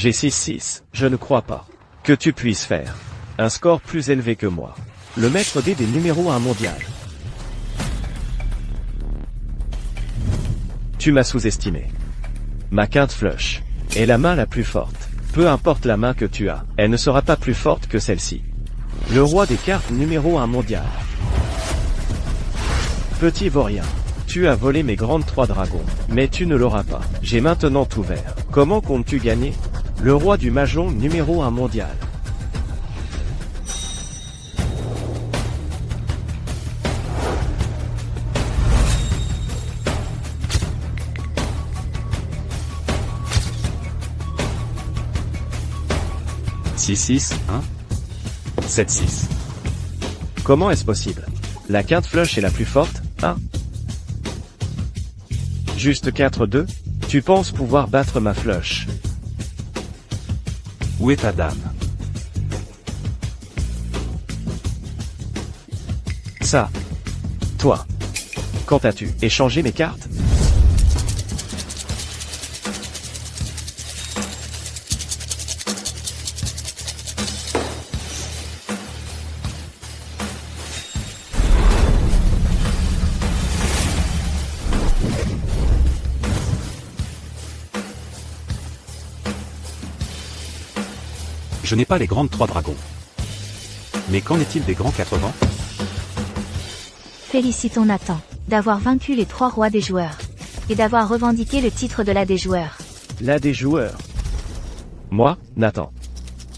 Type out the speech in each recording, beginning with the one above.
J'ai 6-6. Je ne crois pas que tu puisses faire un score plus élevé que moi. Le maître des numéro 1 mondial. Tu m'as sous-estimé. Ma quinte flush est la main la plus forte. Peu importe la main que tu as, elle ne sera pas plus forte que celle-ci. Le roi des cartes numéro 1 mondial. Petit vaurien. Tu as volé mes grandes 3 dragons, mais tu ne l'auras pas. J'ai maintenant tout vert. Comment comptes-tu gagner? Le roi du mahjong numéro 1 mondial. Six, 1, 7-6. Comment est-ce possible? La quinte flush est la plus forte, hein? Juste 4-2? Tu penses pouvoir battre ma flush? Où est ta dame? Ça. Toi. Quand as-tu échangé mes cartes? Je n'ai pas les grandes 3 dragons. Mais qu'en est-il des grands 80? Félicitons Nathan d'avoir vaincu les 3 rois des joueurs et d'avoir revendiqué le titre de la des joueurs. La des joueurs. Moi, Nathan.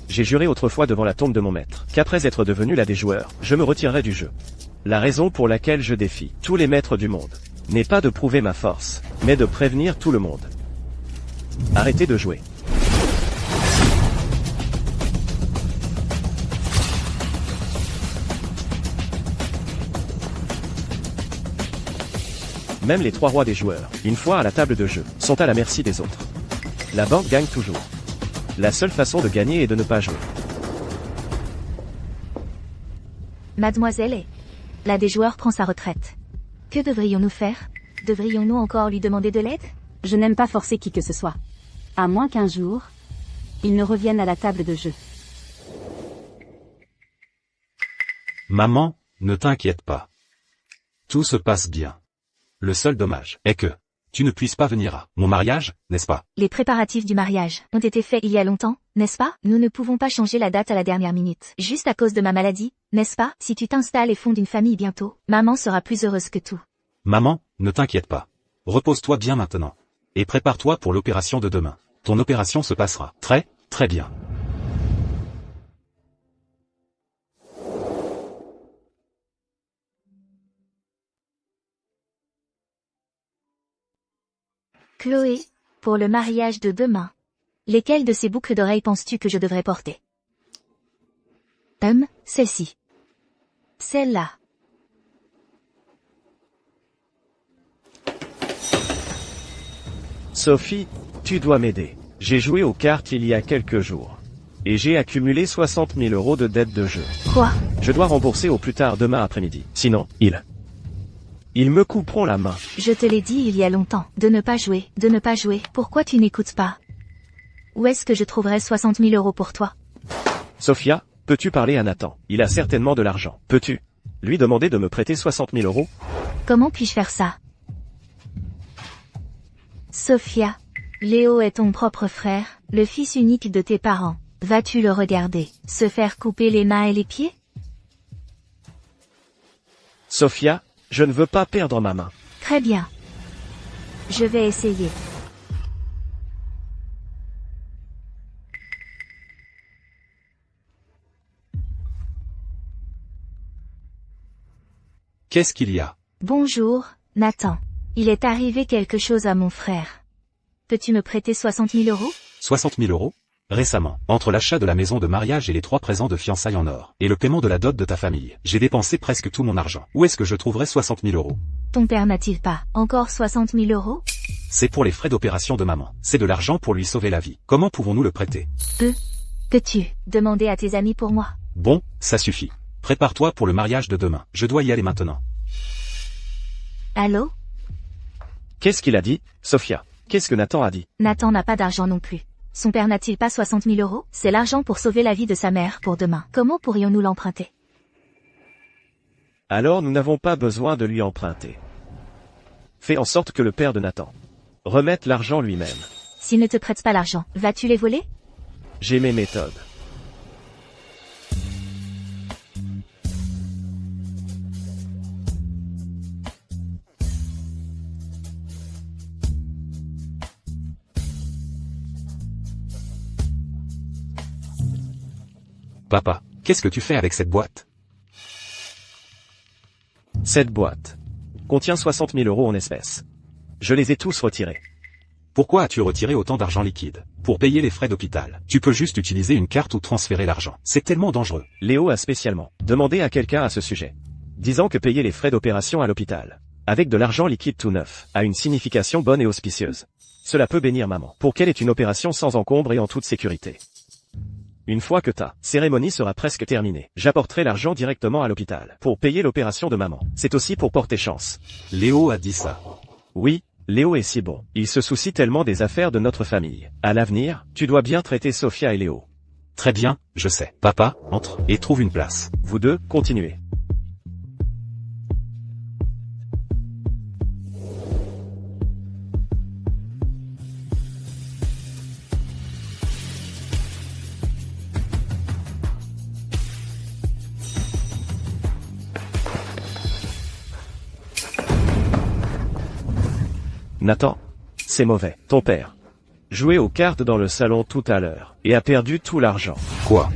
J'ai juré autrefois devant la tombe de mon maître qu'après être devenu la des joueurs, je me retirerai du jeu. La raison pour laquelle je défie tous les maîtres du monde n'est pas de prouver ma force, mais de prévenir tout le monde. Arrêtez de jouer. Même les 3 rois des joueurs, une fois à la table de jeu, sont à la merci des autres. La banque gagne toujours. La seule façon de gagner est de ne pas jouer. Mademoiselle est. La des joueurs prend sa retraite. Que devrions-nous faire? Devrions-nous encore lui demander de l'aide? Je n'aime pas forcer qui que ce soit. À moins qu'un jour, il ne revienne à la table de jeu. Maman, ne t'inquiète pas. Tout se passe bien. Le seul dommage est que tu ne puisses pas venir à mon mariage, n'est-ce pas? Les préparatifs du mariage ont été faits il y a longtemps, n'est-ce pas? Nous ne pouvons pas changer la date à la dernière minute, juste à cause de ma maladie, n'est-ce pas? Si tu t'installes et fondes une famille bientôt, maman sera plus heureuse que tout. Maman, ne t'inquiète pas. Repose-toi bien maintenant. Et prépare-toi pour l'opération de demain. Ton opération se passera très, très bien. Chloé, pour le mariage de demain. Lesquelles de ces boucles d'oreilles penses-tu que je devrais porter? Celle-ci. Celle-là. Sophie, tu dois m'aider. J'ai joué aux cartes il y a quelques jours. Et j'ai accumulé 60 000 € de dettes de jeu. Quoi? Je dois rembourser au plus tard demain après-midi. Sinon, ils me couperont la main. Je te l'ai dit il y a longtemps, de ne pas jouer, de ne pas jouer. Pourquoi tu n'écoutes pas? Où est-ce que je trouverai 60 000 € pour toi? Sophia, peux-tu parler à Nathan? Il a certainement de l'argent. Peux-tu lui demander de me prêter 60 000 €? Comment puis-je faire ça? Sophia, Léo est ton propre frère, le fils unique de tes parents. Vas-tu le regarder se faire couper les mains et les pieds? Sophia, je ne veux pas perdre ma main. Très bien. Je vais essayer. Qu'est-ce qu'il y a? Bonjour, Nathan. Il est arrivé quelque chose à mon frère. Peux-tu me prêter 60 000 €? 60 000 €? Récemment, entre l'achat de la maison de mariage et les 3 présents de fiançailles en or, et le paiement de la dot de ta famille, j'ai dépensé presque tout mon argent. Où est-ce que je trouverai 60 000 €? Ton père n'a-t-il pas encore 60 000 €? C'est pour les frais d'opération de maman. C'est de l'argent pour lui sauver la vie. Comment pouvons-nous le prêter? Peux-tu demander à tes amis pour moi? Bon, ça suffit. Prépare-toi pour le mariage de demain. Je dois y aller maintenant. Allô? Qu'est-ce qu'il a dit, Sophia? Qu'est-ce que Nathan a dit? Nathan n'a pas d'argent non plus. Son père n'a-t-il pas 60 000 euros? C'est l'argent pour sauver la vie de sa mère pour demain. Comment pourrions-nous l'emprunter? Alors nous n'avons pas besoin de lui emprunter. Fais en sorte que le père de Nathan remette l'argent lui-même. S'il ne te prête pas l'argent, vas-tu les voler? J'ai mes méthodes. Papa, qu'est-ce que tu fais avec cette boîte? Cette boîte contient 60 000 euros en espèces. Je les ai tous retirés. Pourquoi as-tu retiré autant d'argent liquide? Pour payer les frais d'hôpital. Tu peux juste utiliser une carte ou transférer l'argent. C'est tellement dangereux. Léo a spécialement demandé à quelqu'un à ce sujet, disant que payer les frais d'opération à l'hôpital, avec de l'argent liquide tout neuf, a une signification bonne et auspicieuse. Cela peut bénir maman, pour qu'elle ait une opération sans encombre et en toute sécurité. Une fois que ta cérémonie sera presque terminée, j'apporterai l'argent directement à l'hôpital, pour payer l'opération de maman. C'est aussi pour porter chance. Léo a dit ça. Oui, Léo est si bon. Il se soucie tellement des affaires de notre famille. À l'avenir, tu dois bien traiter Sophia et Léo. Très bien, je sais. Papa, entre, et trouve une place. Vous deux, continuez. Nathan, c'est mauvais. Ton père jouait aux cartes dans le salon tout à l'heure, et a perdu tout l'argent. Quoi?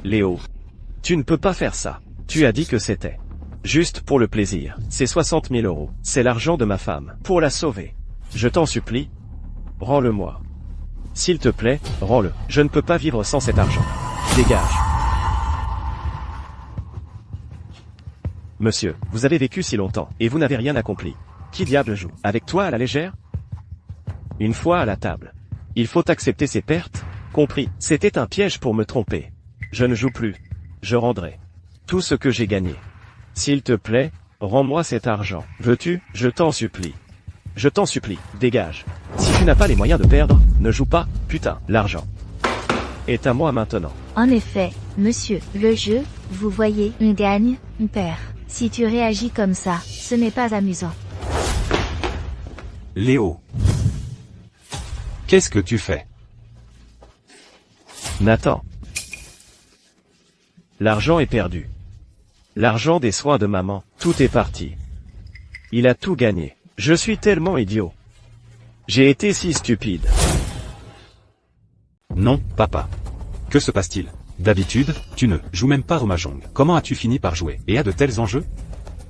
Léo, tu ne peux pas faire ça. Tu as dit que c'était juste pour le plaisir. C'est 60 000 euros. C'est l'argent de ma femme. Pour la sauver. Je t'en supplie. Rends-le-moi. S'il te plaît, rends-le. Je ne peux pas vivre sans cet argent. Dégage. Monsieur, vous avez vécu si longtemps, et vous n'avez rien accompli. Qui diable joue avec toi à la légère? Une fois à la table. Il faut accepter ses pertes. Compris. C'était un piège pour me tromper. Je ne joue plus. Je rendrai tout ce que j'ai gagné. S'il te plaît, rends-moi cet argent. Veux-tu? Je t'en supplie. Je t'en supplie, dégage. Si tu n'as pas les moyens de perdre, ne joue pas, putain. L'argent est à moi maintenant. En effet, monsieur, le jeu, vous voyez, on gagne, on perd. Si tu réagis comme ça, ce n'est pas amusant. Léo. Qu'est-ce que tu fais? Nathan. L'argent est perdu. L'argent des soins de maman, tout est parti. Il a tout gagné. Je suis tellement idiot. J'ai été si stupide. Non, papa. Que se passe-t-il? D'habitude, tu ne joues même pas au mahjong. Comment as-tu fini par jouer et à de tels enjeux?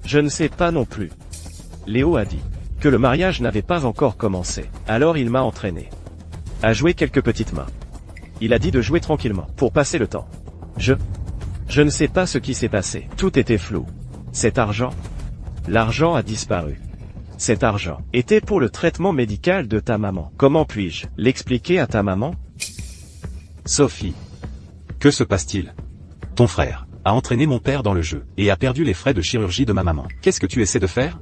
Je ne sais pas non plus. Léo a dit que le mariage n'avait pas encore commencé. Alors il m'a entraîné à jouer quelques petites mains. Il a dit de jouer tranquillement, pour passer le temps. Je ne sais pas ce qui s'est passé. Tout était flou. Cet argent, l'argent a disparu. Cet argent était pour le traitement médical de ta maman. Comment puis-je l'expliquer à ta maman? Sophie. Que se passe-t-il? Ton frère a entraîné mon père dans le jeu, et a perdu les frais de chirurgie de ma maman. Qu'est-ce que tu essaies de faire?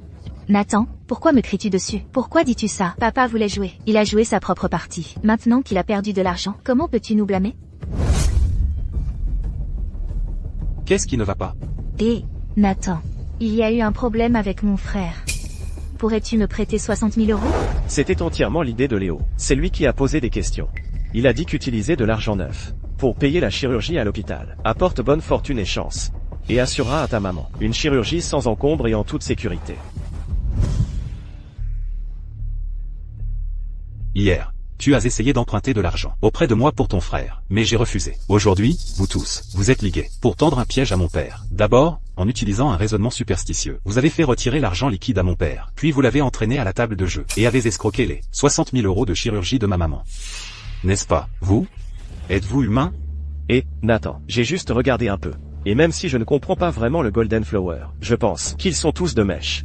Nathan, pourquoi me cries-tu dessus? Pourquoi dis-tu ça? Papa voulait jouer. Il a joué sa propre partie. Maintenant qu'il a perdu de l'argent, comment peux-tu nous blâmer? Qu'est-ce qui ne va pas? Nathan, il y a eu un problème avec mon frère. Pourrais-tu me prêter 60 000 euros? C'était entièrement l'idée de Léo. C'est lui qui a posé des questions. Il a dit qu'utiliser de l'argent neuf pour payer la chirurgie à l'hôpital apporte bonne fortune et chance, et assurera à ta maman une chirurgie sans encombre et en toute sécurité. Hier, tu as essayé d'emprunter de l'argent auprès de moi pour ton frère, mais j'ai refusé. Aujourd'hui, vous tous, vous êtes ligués pour tendre un piège à mon père. D'abord, en utilisant un raisonnement superstitieux, vous avez fait retirer l'argent liquide à mon père, puis vous l'avez entraîné à la table de jeu, et avez escroqué les 60 000 euros de chirurgie de ma maman. N'est-ce pas, vous? Êtes-vous humain? Et, Nathan, j'ai juste regardé un peu. Et même si je ne comprends pas vraiment le Golden Flower, je pense qu'ils sont tous de mèche.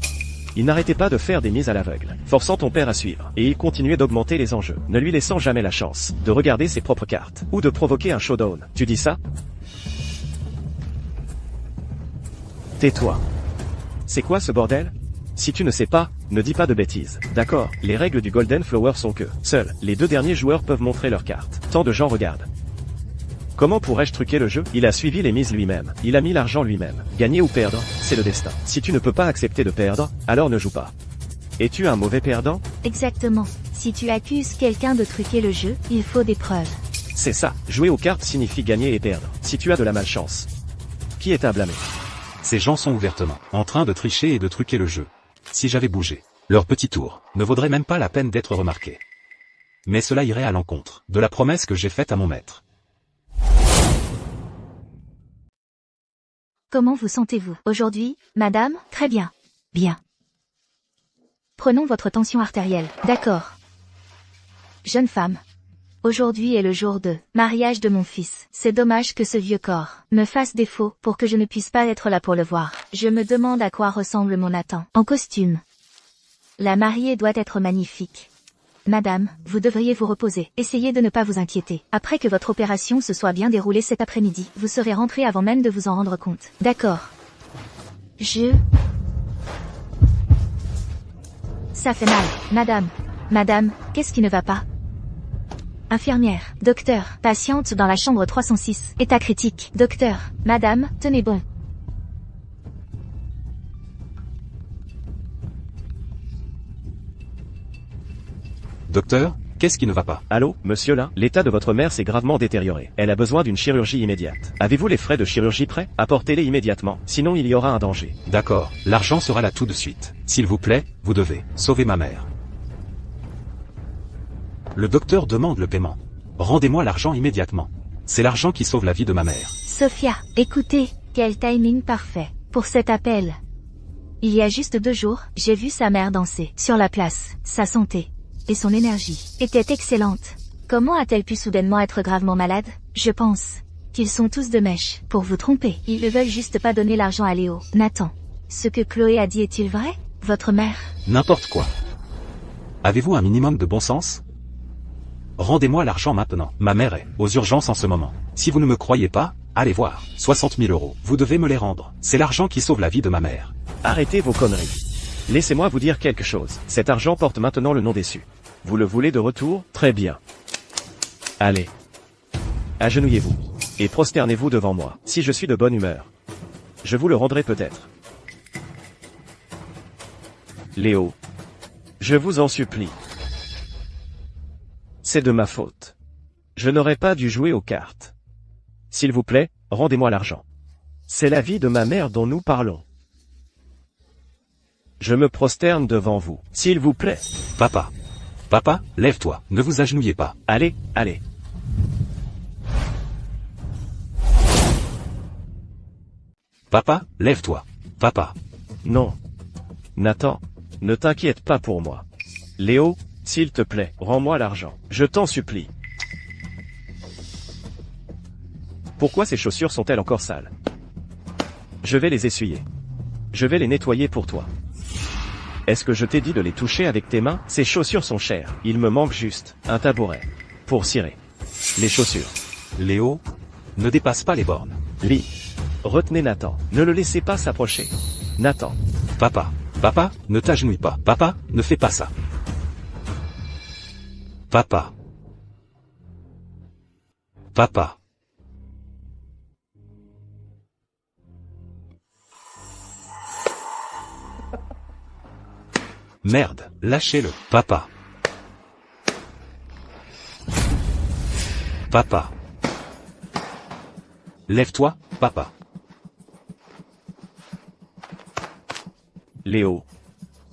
Il n'arrêtait pas de faire des mises à l'aveugle, forçant ton père à suivre, et il continuait d'augmenter les enjeux, ne lui laissant jamais la chance de regarder ses propres cartes, ou de provoquer un showdown. Tu dis ça? Tais-toi. C'est quoi ce bordel? Si tu ne sais pas, ne dis pas de bêtises. D'accord, les règles du Golden Flower sont que seuls les 2 derniers joueurs peuvent montrer leurs cartes. Tant de gens regardent. Comment pourrais-je truquer le jeu? Il a suivi les mises lui-même. Il a mis l'argent lui-même. Gagner ou perdre, c'est le destin. Si tu ne peux pas accepter de perdre, alors ne joue pas. Es-tu un mauvais perdant? Exactement. Si tu accuses quelqu'un de truquer le jeu, il faut des preuves. C'est ça. Jouer aux cartes signifie gagner et perdre. Si tu as de la malchance, qui est à blâmer? Ces gens sont ouvertement en train de tricher et de truquer le jeu. Si j'avais bougé, leur petit tour ne vaudrait même pas la peine d'être remarqué. Mais cela irait à l'encontre de la promesse que j'ai faite à mon maître. Comment vous sentez-vous aujourd'hui, madame? Très bien. Bien. Prenons votre tension artérielle. D'accord. Jeune femme. Aujourd'hui est le jour de mariage de mon fils. C'est dommage que ce vieux corps me fasse défaut pour que je ne puisse pas être là pour le voir. Je me demande à quoi ressemble mon Nathan. En costume. La mariée doit être magnifique. Madame, vous devriez vous reposer. Essayez de ne pas vous inquiéter. Après que votre opération se soit bien déroulée cet après-midi, vous serez rentrée avant même de vous en rendre compte. D'accord. Ça fait mal. Madame, qu'est-ce qui ne va pas? Infirmière. Docteur. Patiente dans la chambre 306. État critique. Docteur. Madame, tenez bon. Docteur, qu'est-ce qui ne va pas? Allô, monsieur là? L'état de votre mère s'est gravement détérioré. Elle a besoin d'une chirurgie immédiate. Avez-vous les frais de chirurgie prêts? Apportez-les immédiatement, sinon il y aura un danger. D'accord, l'argent sera là tout de suite. S'il vous plaît, vous devez sauver ma mère. Le docteur demande le paiement. Rendez-moi l'argent immédiatement. C'est l'argent qui sauve la vie de ma mère. Sophia, écoutez, quel timing parfait pour cet appel. Il y a juste 2 jours, j'ai vu sa mère danser sur la place. Sa santé et son énergie étaient excellentes. Comment a-t-elle pu soudainement être gravement malade? Je pense qu'ils sont tous de mèche pour vous tromper. Ils ne veulent juste pas donner l'argent à Léo. Nathan, ce que Chloé a dit est-il vrai? Votre mère? N'importe quoi. Avez-vous un minimum de bon sens? Rendez-moi l'argent maintenant. Ma mère est aux urgences en ce moment. Si vous ne me croyez pas, allez voir. 60 000 €. Vous devez me les rendre. C'est l'argent qui sauve la vie de ma mère. Arrêtez vos conneries. Laissez-moi vous dire quelque chose. Cet argent porte maintenant le nom déçu. Vous le voulez de retour? Très bien. Allez. Agenouillez-vous. Et prosternez-vous devant moi. Si je suis de bonne humeur, je vous le rendrai peut-être. Léo. Je vous en supplie. C'est de ma faute. Je n'aurais pas dû jouer aux cartes. S'il vous plaît, rendez-moi l'argent. C'est la vie de ma mère dont nous parlons. Je me prosterne devant vous. S'il vous plaît. Papa. Papa, lève-toi. Ne vous agenouillez pas. Allez, allez. Papa, lève-toi. Papa. Non. Nathan, ne t'inquiète pas pour moi. Léo, s'il te plaît, rends-moi l'argent. Je t'en supplie. Pourquoi ces chaussures sont-elles encore sales? Je vais les essuyer. Je vais les nettoyer pour toi. Est-ce que je t'ai dit de les toucher avec tes mains? Ces chaussures sont chères. Il me manque juste un tabouret pour cirer les chaussures. Léo, ne dépasse pas les bornes. Lee, retenez Nathan. Ne le laissez pas s'approcher. Nathan. Papa. Papa, ne t'agenouille pas. Papa, ne fais pas ça. Papa. Papa. Merde, lâchez-le. Papa. Papa. Lève-toi, papa. Léo.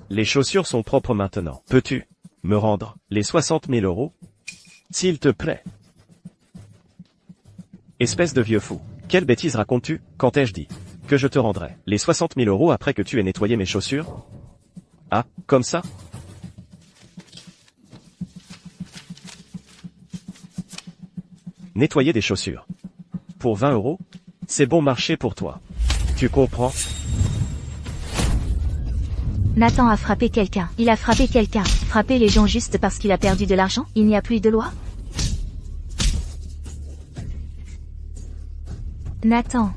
Les chaussures sont propres maintenant. Peux-tu me rendre les 60 000 €? S'il te plaît. Espèce de vieux fou. Quelle bêtise racontes-tu? Quand ai-je dit que je te rendrai les 60 000 € après que tu aies nettoyé mes chaussures? Ah, comme ça? Nettoyer des chaussures. Pour 20 €? C'est bon marché pour toi. Tu comprends? Nathan a frappé quelqu'un. Il a frappé quelqu'un. Frapper les gens juste parce qu'il a perdu de l'argent? Il n'y a plus de loi? Nathan.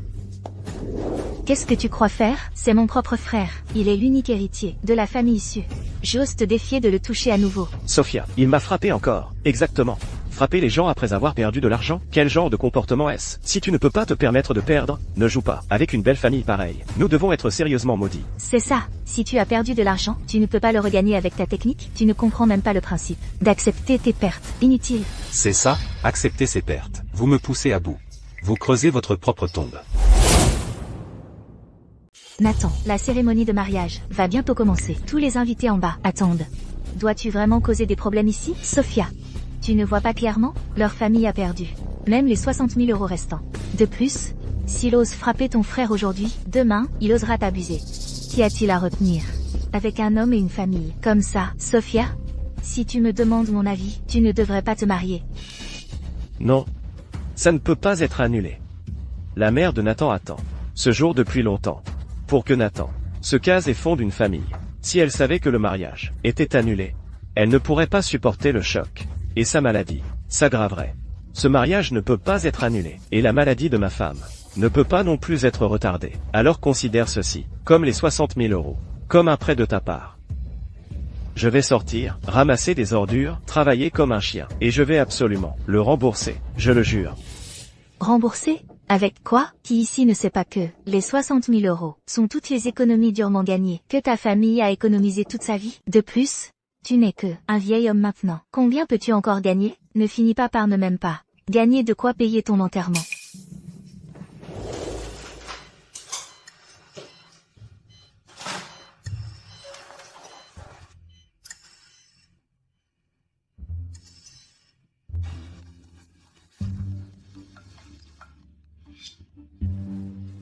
Qu'est-ce que tu crois faire? C'est mon propre frère. Il est l'unique héritier de la famille issue. J'ose te défier de le toucher à nouveau. Sophia, il m'a frappé encore. Exactement. Frapper les gens après avoir perdu de l'argent? Quel genre de comportement est-ce? Si tu ne peux pas te permettre de perdre, ne joue pas. Avec une belle famille pareille, nous devons être sérieusement maudits. C'est ça. Si tu as perdu de l'argent, tu ne peux pas le regagner avec ta technique. Tu ne comprends même pas le principe d'accepter tes pertes. Inutile. C'est ça, acceptez ces pertes. Vous me poussez à bout. Vous creusez votre propre tombe. Nathan, la cérémonie de mariage va bientôt commencer. Tous les invités en bas attendent. Dois-tu vraiment causer des problèmes ici? Sophia, tu ne vois pas clairement? Leur famille a perdu. Même les 60 000 € restants. De plus, s'il ose frapper ton frère aujourd'hui, demain, il osera t'abuser. Qu'y a-t-il à retenir? Avec un homme et une famille. Comme ça, Sophia? Si tu me demandes mon avis, tu ne devrais pas te marier. Non. Ça ne peut pas être annulé. La mère de Nathan attend ce jour depuis longtemps. Pour que Nathan se case et fonde une famille. Si elle savait que le mariage était annulé, elle ne pourrait pas supporter le choc. Et sa maladie s'aggraverait. Ce mariage ne peut pas être annulé. Et la maladie de ma femme ne peut pas non plus être retardée. Alors considère ceci comme les 60 000 €. Comme un prêt de ta part. Je vais sortir, ramasser des ordures, travailler comme un chien. Et je vais absolument le rembourser. Je le jure. Rembourser? Avec quoi? Qui ici ne sait pas que les 60 000 € sont toutes les économies durement gagnées, que ta famille a économisé toute sa vie? De plus, tu n'es que un vieil homme maintenant. Combien peux-tu encore gagner? Ne finis pas par ne même pas gagner de quoi payer ton enterrement.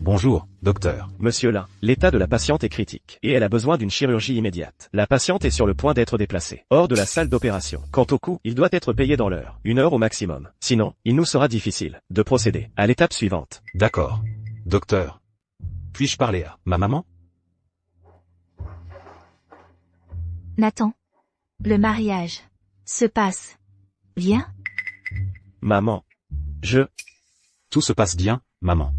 Bonjour, docteur. Monsieur Lin, l'état de la patiente est critique, et elle a besoin d'une chirurgie immédiate. La patiente est sur le point d'être déplacée, hors de la salle d'opération. Quant au coût, il doit être payé dans l'heure, 1 heure au maximum. Sinon, il nous sera difficile de procéder à l'étape suivante. D'accord. Docteur. Puis-je parler à ma maman? Nathan, le mariage se passe bien? Maman. Tout se passe bien, maman.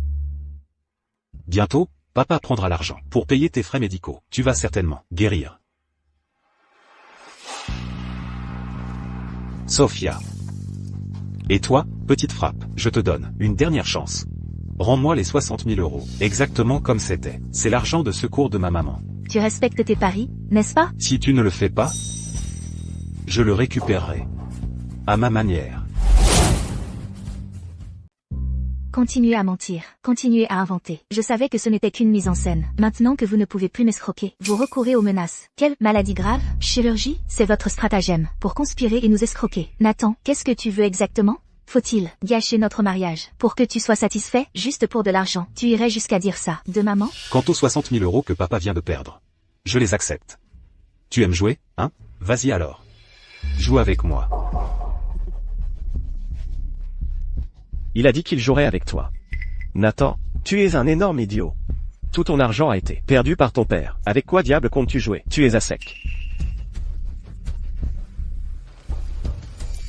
Bientôt, papa prendra l'argent pour payer tes frais médicaux. Tu vas certainement guérir. Sophia. Et toi, petite frappe, je te donne une dernière chance. Rends-moi les 60 000 €, exactement comme c'était. C'est l'argent de secours de ma maman. Tu respectes tes paris, n'est-ce pas? Si tu ne le fais pas, je le récupérerai. À ma manière. Continuez à mentir, continuez à inventer. Je savais que ce n'était qu'une mise en scène. Maintenant que vous ne pouvez plus m'escroquer, vous recourez aux menaces. Quelle maladie grave? Chirurgie? C'est votre stratagème pour conspirer et nous escroquer. Nathan, qu'est-ce que tu veux exactement? Faut-il gâcher notre mariage pour que tu sois satisfait, juste pour de l'argent? Tu irais jusqu'à dire ça de maman? Quant aux 60 000 € que papa vient de perdre, je les accepte. Tu aimes jouer, hein? Vas-y alors. Joue avec moi. Il a dit qu'il jouerait avec toi. Nathan, tu es un énorme idiot. Tout ton argent a été perdu par ton père. Avec quoi diable comptes-tu jouer? Tu es à sec.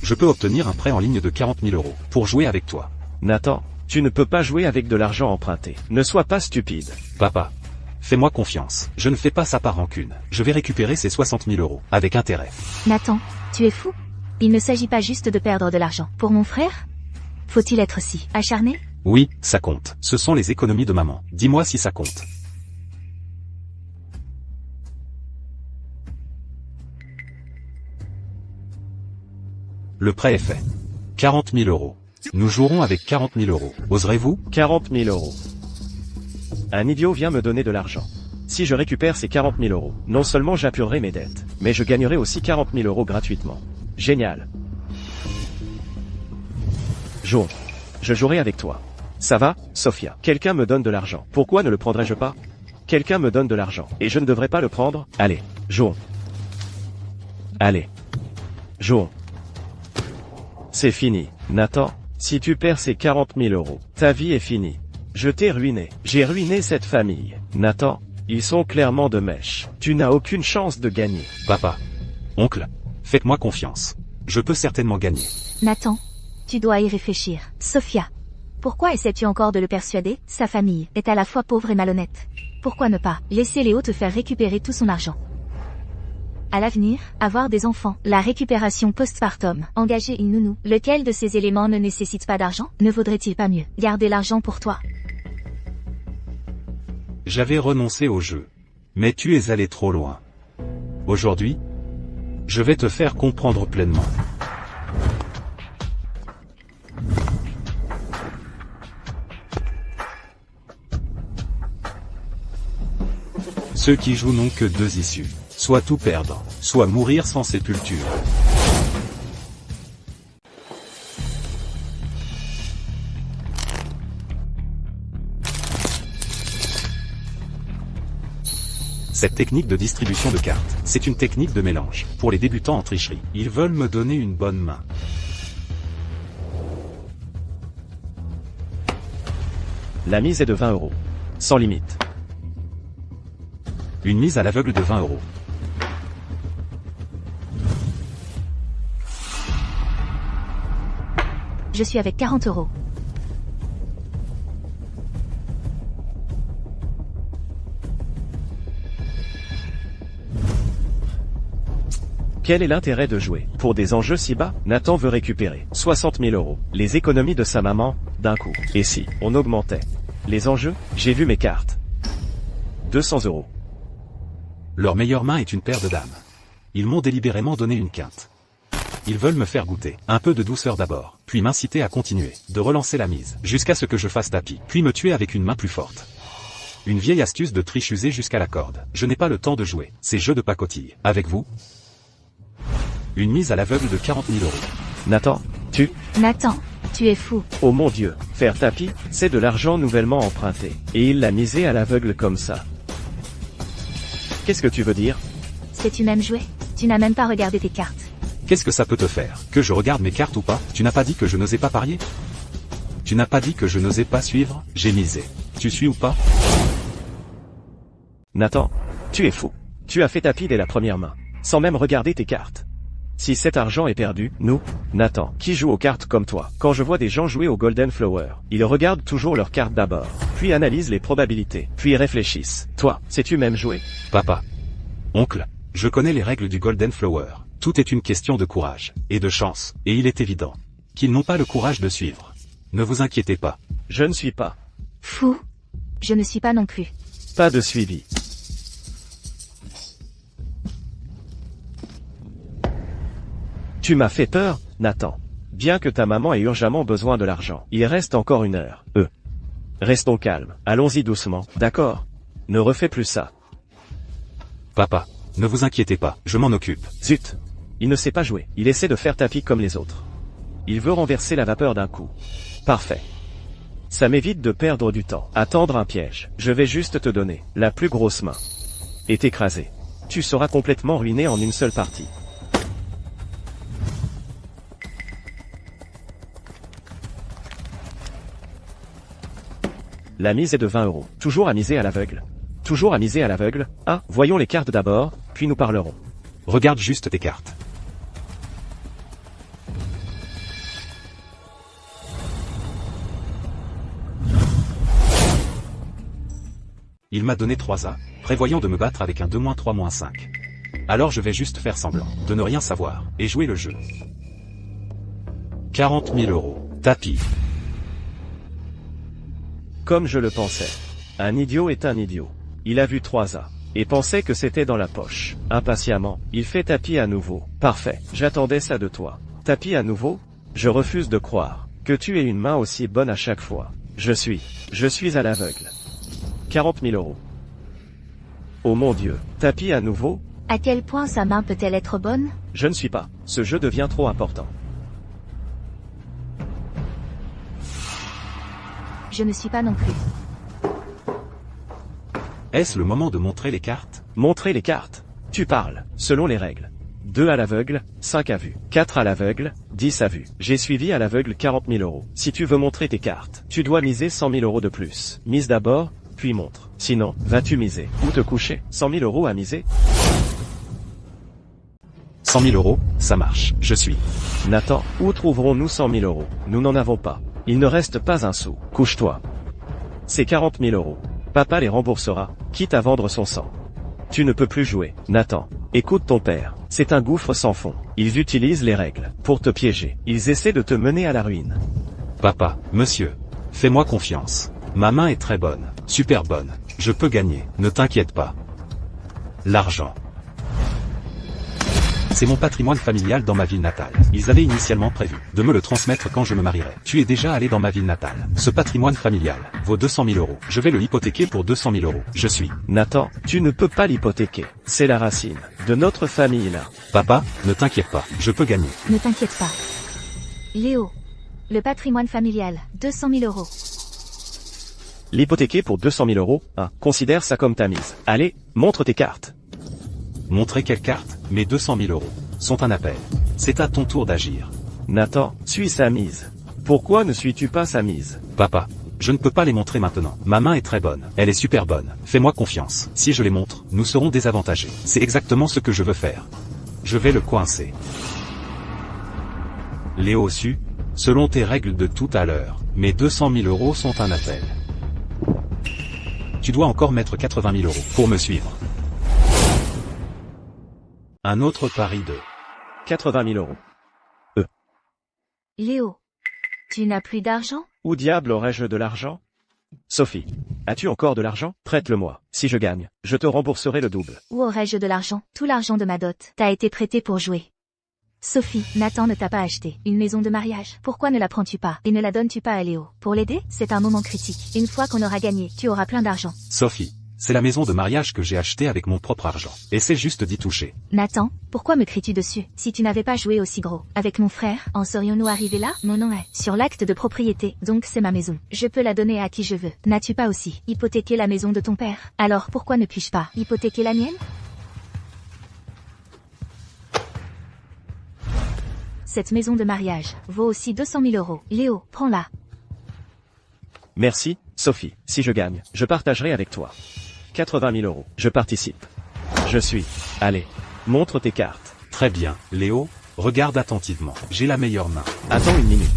Je peux obtenir un prêt en ligne de 40 000 € pour jouer avec toi. Nathan, tu ne peux pas jouer avec de l'argent emprunté. Ne sois pas stupide. Papa, fais-moi confiance. Je ne fais pas ça par rancune. Je vais récupérer ces 60 000 € avec intérêt. Nathan, tu es fou? Il ne s'agit pas juste de perdre de l'argent. Pour mon frère? Faut-il être si acharné? Oui, ça compte. Ce sont les économies de maman. Dis-moi si ça compte. Le prêt est fait. 40 000 €. Nous jouerons avec 40 000 €. Oserez-vous? 40 000 €. Un idiot vient me donner de l'argent. Si je récupère ces 40 000 €, non seulement j'apurerai mes dettes, mais je gagnerai aussi 40 000 € gratuitement. Génial. Je jouerai avec toi. Ça va, Sophia? Quelqu'un me donne de l'argent. Pourquoi ne le prendrais-je pas? Quelqu'un me donne de l'argent, et je ne devrais pas le prendre? Allez, jouons. Allez. Jouons. C'est fini, Nathan. Si tu perds ces 40 000 €, ta vie est finie. Je t'ai ruiné. J'ai ruiné cette famille. Nathan, Ils sont clairement de mèche. Tu n'as aucune chance de gagner. Papa. Oncle. Faites-moi confiance. Je peux certainement gagner. Nathan, tu dois y réfléchir. Sophia, pourquoi essaies-tu encore de le persuader? Sa famille est à la fois pauvre et malhonnête. Pourquoi ne pas laisser Léo te faire récupérer tout son argent? À l'avenir, avoir des enfants, la récupération postpartum, engager une nounou, lequel de ces éléments ne nécessite pas d'argent? Ne vaudrait-il pas mieux garder l'argent pour toi? J'avais renoncé au jeu. Mais tu es allé trop loin. Aujourd'hui, je vais te faire comprendre pleinement. Ceux qui jouent n'ont que deux issues. Soit tout perdre, soit mourir sans sépulture. Cette technique de distribution de cartes, c'est une technique de mélange. Pour les débutants en tricherie, ils veulent me donner une bonne main. La mise est de 20 €. Sans limite. Une mise à l'aveugle de 20 €. Je suis avec 40 €. Quel est l'intérêt de jouer? Pour des enjeux si bas, Nathan veut récupérer 60 000 €. Les économies de sa maman, d'un coup. Et si on augmentait les enjeux? J'ai vu mes cartes. 200 €. Leur meilleure main est une paire de dames. Ils m'ont délibérément donné une quinte. Ils veulent me faire goûter un peu de douceur d'abord, puis m'inciter à continuer, de relancer la mise, jusqu'à ce que je fasse tapis, puis me tuer avec une main plus forte. Une vieille astuce de triche usée jusqu'à la corde. Je n'ai pas le temps de jouer ces jeux de pacotille. Avec vous? Une mise à l'aveugle de 40 000 €. Nathan, Nathan, tu es fou. oh mon Dieu, faire tapis, c'est de l'argent nouvellement emprunté. Et il l'a misé à l'aveugle comme ça. Qu'est-ce que tu veux dire? Sais-tu même jouer? Tu n'as même pas regardé tes cartes. Qu'est-ce que ça peut te faire? Que je regarde mes cartes ou pas? Tu n'as pas dit que je n'osais pas parier? Tu n'as pas dit que je n'osais pas suivre? J'ai misé. Tu suis ou pas? Nathan, tu es fou. Tu as fait tapis dès la première main, sans même regarder tes cartes. Si cet argent est perdu, nous, Nathan, qui joue aux cartes comme toi, quand je vois des gens jouer au Golden Flower, ils regardent toujours leurs cartes d'abord, puis analysent les probabilités, puis réfléchissent. Toi, sais-tu même jouer? Papa. Oncle. Je connais les règles du Golden Flower. Tout est une question de courage, et de chance, et il est évident qu'ils n'ont pas le courage de suivre. Ne vous inquiétez pas. Je ne suis pas. Fou. Je ne suis pas non plus. Pas de suivi. Tu m'as fait peur, Nathan. Bien que ta maman ait urgemment besoin de l'argent, il reste encore 1 heure. Restons calmes. Allons-y doucement, d'accord? Ne refais plus ça. Papa. Ne vous inquiétez pas, je m'en occupe. Zut. Il ne sait pas jouer. Il essaie de faire tapis comme les autres. Il veut renverser la vapeur d'un coup. Parfait. Ça m'évite de perdre du temps. Attendre un piège. Je vais juste te donner la plus grosse main. Et t'écraser. Tu seras complètement ruiné en une seule partie. La mise est de 20 €. Toujours à miser à l'aveugle. Toujours à miser à l'aveugle. Ah, voyons les cartes d'abord, puis nous parlerons. Regarde juste tes cartes. Il m'a donné 3 A, prévoyant de me battre avec un 2-3-5. Alors je vais juste faire semblant de ne rien savoir, et jouer le jeu. 40 000 €. Tapis. Comme je le pensais. Un idiot est un idiot. Il a vu 3 A. Et pensait que c'était dans la poche. Impatiemment, il fait tapis à nouveau. Parfait. J'attendais ça de toi. Tapis à nouveau? Je refuse de croire que tu aies une main aussi bonne à chaque fois. Je suis à l'aveugle. 40 000 €. Oh mon Dieu. Tapis à nouveau? À quel point sa main peut-elle être bonne? Je ne suis pas. Ce jeu devient trop important. Je ne suis pas non plus. Est-ce le moment de montrer les cartes? Montrer les cartes. Tu parles, selon les règles. 2 à l'aveugle, 5 à vue. 4 à l'aveugle, 10 à vue. J'ai suivi à l'aveugle 40 000 €. Si tu veux montrer tes cartes, tu dois miser 100 000 € de plus. Mise d'abord, puis montre. Sinon, vas-tu miser ou te coucher? 100 000 euros à miser? 100 000 euros, ça marche, je suis. Nathan, où trouverons-nous 100 000 euros? Nous n'en avons pas. Il ne reste pas un sou. Couche-toi. C'est 40 000 euros. Papa les remboursera, quitte à vendre son sang. Tu ne peux plus jouer. Nathan, écoute ton père. C'est un gouffre sans fond. Ils utilisent les règles pour te piéger. Ils essaient de te mener à la ruine. Papa, monsieur, fais-moi confiance. Ma main est très bonne, super bonne. Je peux gagner, ne t'inquiète pas. L'argent. C'est mon patrimoine familial dans ma ville natale. Ils avaient initialement prévu de me le transmettre quand je me marierai. Tu es déjà allé dans ma ville natale. Ce patrimoine familial vaut 200 000 euros. Je vais le hypothéquer pour 200 000 euros. Je suis. Nathan, tu ne peux pas l'hypothéquer. C'est la racine de notre famille là. Papa, ne t'inquiète pas, je peux gagner. Ne t'inquiète pas. Léo. Le patrimoine familial, 200 000 euros. L'hypothéquer pour 200 000 euros, hein, considère ça comme ta mise. Allez, montre tes cartes. Montrer quelle carte? Mes 200 000 euros sont un appel. C'est à ton tour d'agir. Nathan, suis sa mise. Pourquoi ne suis-tu pas sa mise? Papa, je ne peux pas les montrer maintenant. Ma main est très bonne. Elle est super bonne. Fais-moi confiance. Si je les montre, nous serons désavantagés. C'est exactement ce que je veux faire. Je vais le coincer. Léo Su, selon tes règles de tout à l'heure, mes 200 000 euros sont un appel. Tu dois encore mettre 80 000 euros pour me suivre. Un autre pari de 80 000 euros. Léo. Tu n'as plus d'argent? Où diable aurais-je de l'argent? Sophie, as-tu encore de l'argent? Prête-le-moi. Si je gagne, je te rembourserai le double. Où aurais-je de l'argent? Tout l'argent de ma dot t'a été prêté pour jouer. Sophie, Nathan ne t'a pas acheté une maison de mariage. Pourquoi ne la prends-tu pas et ne la donnes-tu pas à Léo? Pour l'aider? C'est un moment critique. Une fois qu'on aura gagné, tu auras plein d'argent. Sophie, c'est la maison de mariage que j'ai achetée avec mon propre argent. Essaie juste d'y toucher. Nathan, pourquoi me cries-tu dessus? Si tu n'avais pas joué aussi gros avec mon frère, en serions-nous arrivés là? Mon nom est sur l'acte de propriété, donc c'est ma maison. Je peux la donner à qui je veux. N'as-tu pas aussi hypothéqué la maison de ton père? Alors pourquoi ne puis-je pas hypothéquer la mienne? Cette maison de mariage vaut aussi 200 000 euros. Léo, prends-la. Merci, Sophie. Si je gagne, je partagerai avec toi. 80 000 euros. Je participe. Je suis. Allez, montre tes cartes. Très bien, Léo, regarde attentivement. J'ai la meilleure main. Attends une minute.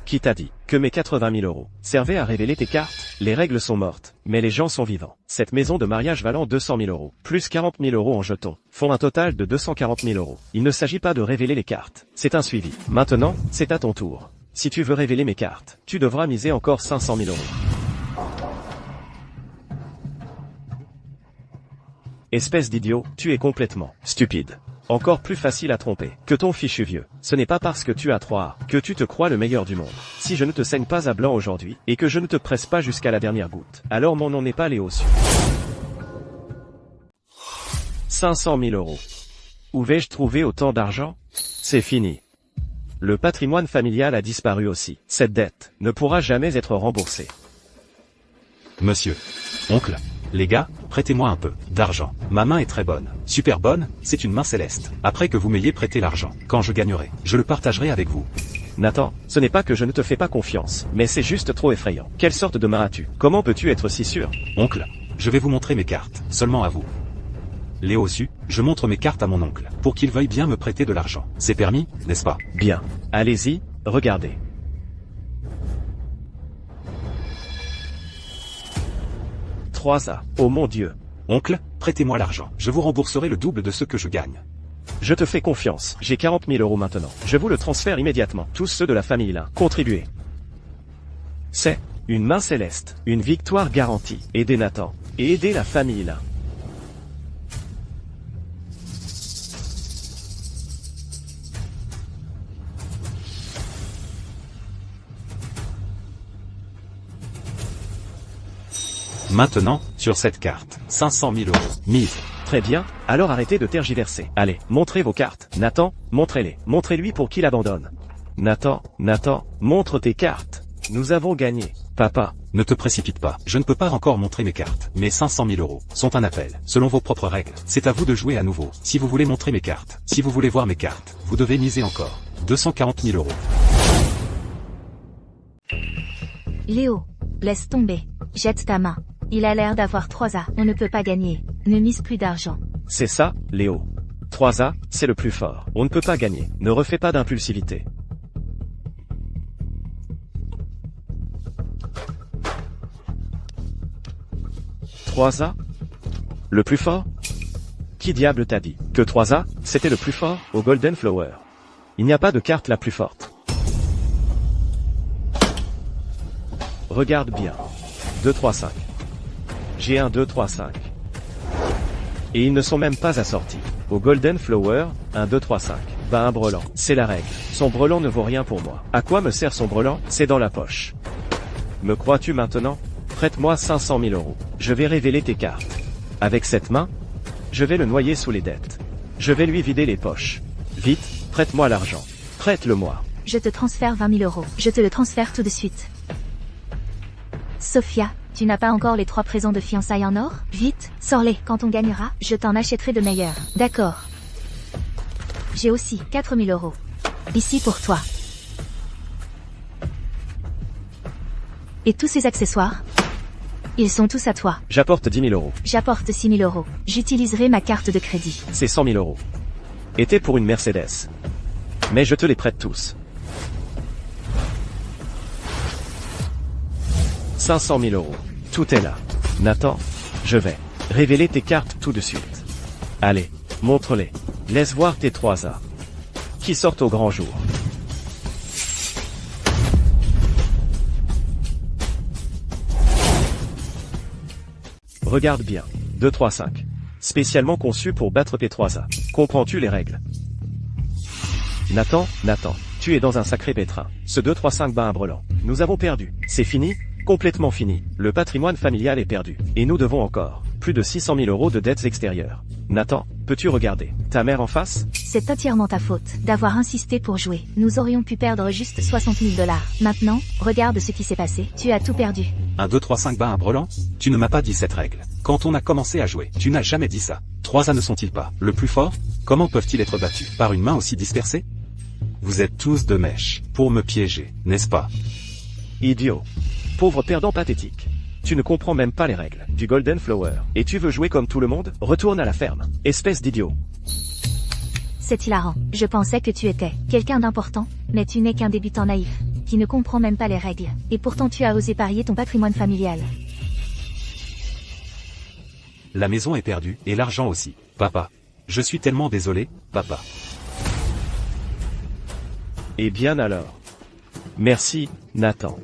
Qui t'a dit que mes 80 000 euros servaient à révéler tes cartes? Les règles sont mortes, mais les gens sont vivants. Cette maison de mariage valant 200 000 euros, plus 40 000 euros en jetons, font un total de 240 000 euros. Il ne s'agit pas de révéler les cartes. C'est un suivi. Maintenant, c'est à ton tour. Si tu veux révéler mes cartes, tu devras miser encore 500 000 euros. Espèce d'idiot, tu es complètement stupide. Encore plus facile à tromper que ton fichu vieux. Ce n'est pas parce que tu as 3 que tu te crois le meilleur du monde. Si je ne te saigne pas à blanc aujourd'hui, et que je ne te presse pas jusqu'à la dernière goutte, alors mon nom n'est pas Léo Su. 500 000 euros. Où vais-je trouver autant d'argent? C'est fini. Le patrimoine familial a disparu aussi. Cette dette ne pourra jamais être remboursée. Monsieur. Oncle. Les gars, prêtez-moi un peu d'argent. Ma main est très bonne. Super bonne, c'est une main céleste. Après que vous m'ayez prêté l'argent, quand je gagnerai, je le partagerai avec vous. Nathan, ce n'est pas que je ne te fais pas confiance, mais c'est juste trop effrayant. Quelle sorte de main as-tu? Comment peux-tu être si sûr? Oncle, je vais vous montrer mes cartes, seulement à vous. Léo Su, je montre mes cartes à mon oncle, pour qu'il veuille bien me prêter de l'argent. C'est permis, n'est-ce pas? Bien. Allez-y, regardez. 3 A. Oh mon Dieu. Oncle, prêtez-moi l'argent. Je vous rembourserai le double de ce que je gagne. Je te fais confiance. J'ai 40 000 euros maintenant. Je vous le transfère immédiatement. Tous ceux de la famille là. Contribuez. C'est une main céleste. Une victoire garantie. Aidez Nathan. Et aidez la famille là. Maintenant, sur cette carte, 500 000 euros. Mise. Très bien, alors arrêtez de tergiverser. Allez, montrez vos cartes. Nathan, montrez-les. Montrez-lui pour qu'il abandonne. Nathan, montre tes cartes. Nous avons gagné. Papa. Ne te précipite pas. Je ne peux pas encore montrer mes cartes. Mes 500 000 euros sont un appel. Selon vos propres règles, c'est à vous de jouer à nouveau. Si vous voulez montrer mes cartes, si vous voulez voir mes cartes, vous devez miser encore. 240 000 euros. Léo, laisse tomber. Jette ta main. Il a l'air d'avoir 3 A. On ne peut pas gagner. Ne mise plus d'argent. C'est ça, Léo. 3A, c'est le plus fort. On ne peut pas gagner. Ne refais pas d'impulsivité. Trois A? Le plus fort? Qui diable t'a dit que 3A, c'était le plus fort au Golden Flower? Il n'y a pas de carte la plus forte. Regarde bien. 2, 3, 5. J'ai un 2, 3, 5. Et ils ne sont même pas assortis. Au Golden Flower, 1, 2, 3, 5. Bah un brelan, c'est la règle. Son brelan ne vaut rien pour moi. À quoi me sert son brelan? C'est dans la poche. Me crois-tu maintenant? Prête-moi 500 000 €. Je vais révéler tes cartes. Avec cette main, je vais le noyer sous les dettes. Je vais lui vider les poches. Vite, prête-moi l'argent. Prête-le-moi. Je te transfère 20 000 €. Je te le transfère tout de suite. Sophia, tu n'as pas encore les 3 présents de fiançailles en or? Vite, sors-les. Quand on gagnera, je t'en achèterai de meilleurs. D'accord. J'ai aussi 4 000 €. Ici pour toi. Et tous ces accessoires? Ils sont tous à toi. J'apporte 10 000 €. J'apporte 6 000 €. J'utiliserai ma carte de crédit. C'est 100 000 €. Et t'es pour une Mercedes. Mais je te les prête tous. 500 000 €. Tout est là. Nathan, je vais révéler tes cartes tout de suite. Allez, montre-les. Laisse voir tes 3 A. Qui sortent au grand jour. Regarde bien. 2, 3, 5. Spécialement conçu pour battre tes 3 A. Comprends-tu les règles? Nathan, tu es dans un sacré pétrin. Ce 2, 3, 5 bat un brelan. Nous avons perdu. C'est fini? Complètement fini. Le patrimoine familial est perdu. Et nous devons encore plus de 600 000 € de dettes extérieures. Nathan, peux-tu regarder ta mère en face? C'est entièrement ta faute d'avoir insisté pour jouer. Nous aurions pu perdre juste 60 000 $. Maintenant, regarde ce qui s'est passé. Tu as tout perdu. 1, 2, 3, 5 bat un brelan? Tu ne m'as pas dit cette règle. Quand on a commencé à jouer, tu n'as jamais dit ça. 3 A ne sont-ils pas le plus fort? Comment peuvent-ils être battus par une main aussi dispersée? Vous êtes tous de mèche pour me piéger, n'est-ce pas? Idiot. Pauvre perdant pathétique. Tu ne comprends même pas les règles du Golden Flower. Et tu veux jouer comme tout le monde? Retourne à la ferme. Espèce d'idiot. C'est hilarant. Je pensais que tu étais quelqu'un d'important, mais tu n'es qu'un débutant naïf, qui ne comprend même pas les règles. Et pourtant tu as osé parier ton patrimoine familial. La maison est perdue, et l'argent aussi. Papa. Je suis tellement désolé, papa. Eh bien alors. Merci, Nathan.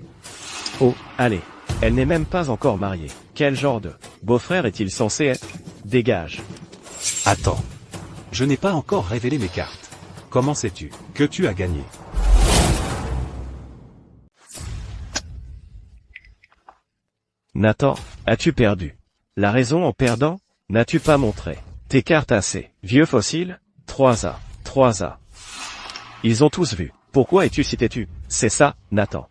Oh, allez. Elle n'est même pas encore mariée. Quel genre de beau-frère est-il censé être? Dégage. Attends. Je n'ai pas encore révélé mes cartes. Comment sais-tu que tu as gagné? Nathan, as-tu perdu? La raison en perdant? N'as-tu pas montré tes cartes assez? Vieux fossile? 3 A. 3 A. Ils ont tous vu. Pourquoi es-tu si têtu? C'est ça, Nathan.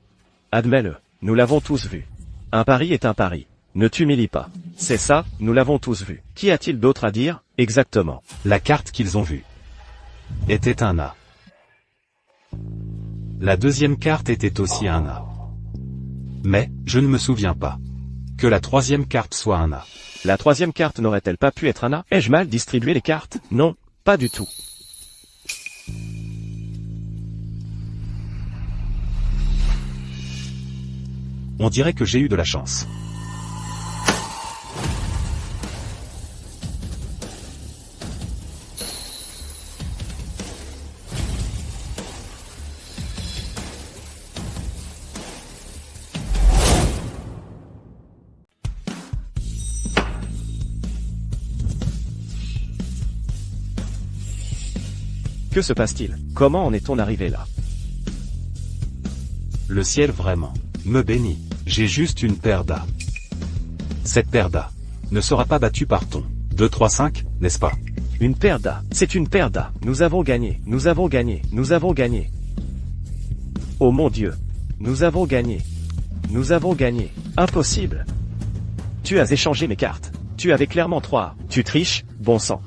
Admets-le. Nous l'avons tous vu. Un pari est un pari. Ne t'humilie pas. C'est ça, nous l'avons tous vu. Qu'y a-t-il d'autre à dire? Exactement. La carte qu'ils ont vue était un A. La deuxième carte était aussi un A. Mais, je ne me souviens pas que la troisième carte soit un A. La troisième carte n'aurait-elle pas pu être un A? Ai-je mal distribué les cartes? Non, pas du tout. On dirait que j'ai eu de la chance. Que se passe-t-il? Comment en est-on arrivé là? Le ciel vraiment me bénit. J'ai juste une paire d'A. Cette paire d'A ne sera pas battue par ton 2, 3, 5, n'est-ce pas? Une paire d'A. C'est une paire d'A. Nous avons gagné. Nous avons gagné. Nous avons gagné. Oh mon Dieu. Nous avons gagné. Nous avons gagné. Impossible. Tu as échangé mes cartes. Tu avais clairement 3 A. Tu triches, bon sang.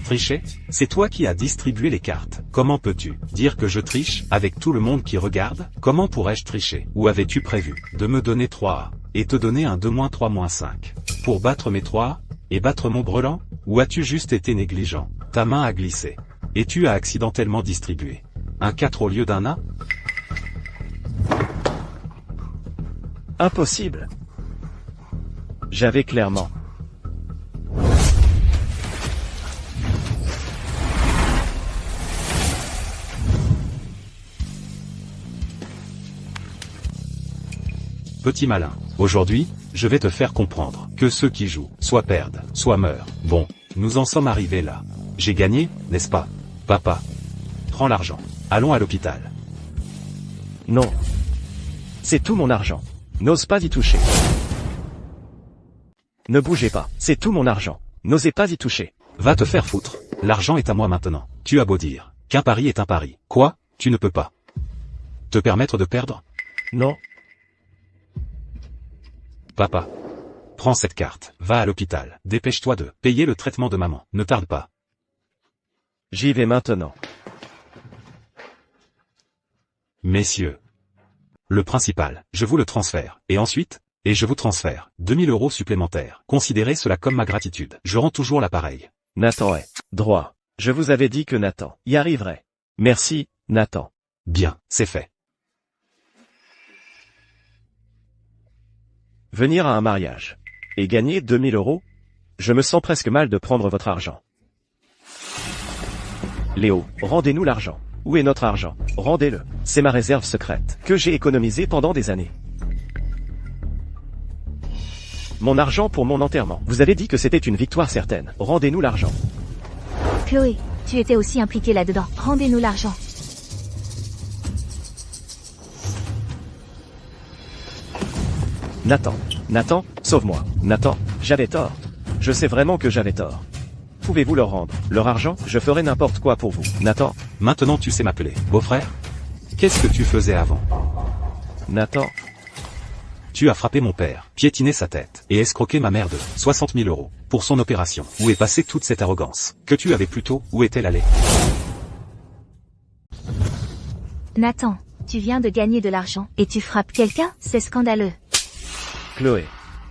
Tricher? C'est toi qui as distribué les cartes. Comment peux-tu dire que je triche, avec tout le monde qui regarde? Comment pourrais-je tricher? Ou avais-tu prévu de me donner 3 et te donner un 2-3-5 pour battre mes 3 et battre mon brelan? Ou as-tu juste été négligent? Ta main a glissé. Et tu as accidentellement distribué un 4 au lieu d'un A? Impossible. J'avais clairement. Petit malin. Aujourd'hui, je vais te faire comprendre que ceux qui jouent, soit perdent, soit meurent. Bon, nous en sommes arrivés là. J'ai gagné, n'est-ce pas? Papa. Prends l'argent. Allons à l'hôpital. Non. C'est tout mon argent. N'ose pas y toucher. Ne bougez pas. C'est tout mon argent. N'osez pas y toucher. Va te faire foutre. L'argent est à moi maintenant. Tu as beau dire qu'un pari est un pari. Quoi? Tu ne peux pas te permettre de perdre? Non. Papa. Prends cette carte. Va à l'hôpital. Dépêche-toi de payer le traitement de maman. Ne tarde pas. J'y vais maintenant. Messieurs. Le principal, je vous le transfère. Et ensuite? Et je vous transfère 2000 € supplémentaires. Considérez cela comme ma gratitude. Je rends toujours l'appareil. Nathan est droit. Je vous avais dit que Nathan y arriverait. Merci, Nathan. Bien, c'est fait. Venir à un mariage. Et gagner 2000 €? Je me sens presque mal de prendre votre argent. Léo, rendez-nous l'argent. Où est notre argent? Rendez-le. C'est ma réserve secrète, que j'ai économisée pendant des années. Mon argent pour mon enterrement. Vous avez dit que c'était une victoire certaine. Rendez-nous l'argent. Chloé, tu étais aussi impliquée là-dedans. Rendez-nous l'argent. Nathan, sauve-moi. Nathan, j'avais tort. Je sais vraiment que j'avais tort. Pouvez-vous leur rendre leur argent? Je ferai n'importe quoi pour vous. Nathan. Maintenant tu sais m'appeler beau-frère? Qu'est-ce que tu faisais avant? Nathan. Tu as frappé mon père, piétiné sa tête, et escroqué ma mère de 60 000 € pour son opération. Où est passée toute cette arrogance que tu avais plus tôt? Où est-elle allée? Nathan, tu viens de gagner de l'argent et tu frappes quelqu'un? C'est scandaleux.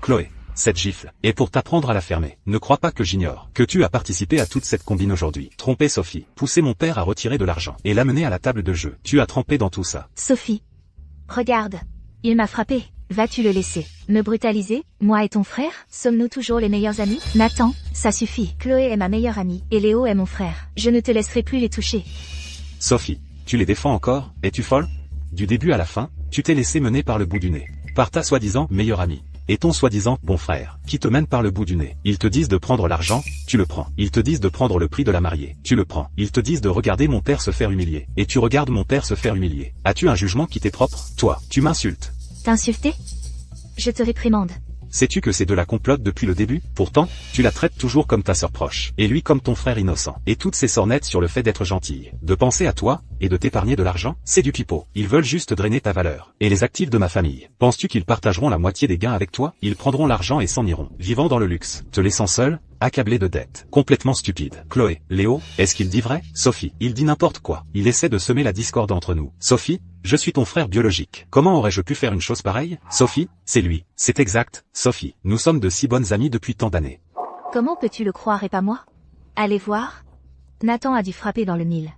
Chloé, cette gifle est pour t'apprendre à la fermer. Ne crois pas que j'ignore que tu as participé à toute cette combine aujourd'hui. Tromper Sophie, pousser mon père à retirer de l'argent et l'amener à la table de jeu. Tu as trempé dans tout ça. Sophie. Regarde. Il m'a frappé. Vas-tu le laisser me brutaliser? Moi et ton frère, sommes-nous toujours les meilleurs amis? Nathan, ça suffit. Chloé est ma meilleure amie et Léo est mon frère. Je ne te laisserai plus les toucher. Sophie, tu les défends encore? Es-tu folle? Du début à la fin, tu t'es laissé mener par le bout du nez. Par ta soi-disant meilleure amie. Et ton soi-disant bon frère, qui te mène par le bout du nez. Ils te disent de prendre l'argent, tu le prends. Ils te disent de prendre le prix de la mariée, tu le prends. Ils te disent de regarder mon père se faire humilier. Et tu regardes mon père se faire humilier. As-tu un jugement qui t'est propre? Toi, tu m'insultes. T'insulter? Je te réprimande. Sais-tu que c'est de la complote depuis le début? Pourtant, tu la traites toujours comme ta sœur proche, et lui comme ton frère innocent. Et toutes ces sornettes sur le fait d'être gentille, de penser à toi, et de t'épargner de l'argent, c'est du pipeau. Ils veulent juste drainer ta valeur. Et les actifs de ma famille, penses-tu qu'ils partageront la moitié des gains avec toi? Ils prendront l'argent et s'en iront, vivant dans le luxe, te laissant seul, accablé de dettes, complètement stupide. Chloé, Léo, est-ce qu'il dit vrai? Sophie, il dit n'importe quoi. Il essaie de semer la discorde entre nous. Sophie, je suis ton frère biologique. Comment aurais-je pu faire une chose pareille? Sophie, c'est lui. C'est exact, Sophie. Nous sommes de si bonnes amies depuis tant d'années. Comment peux-tu le croire et pas moi? Allez voir. Nathan a dû frapper dans le mille.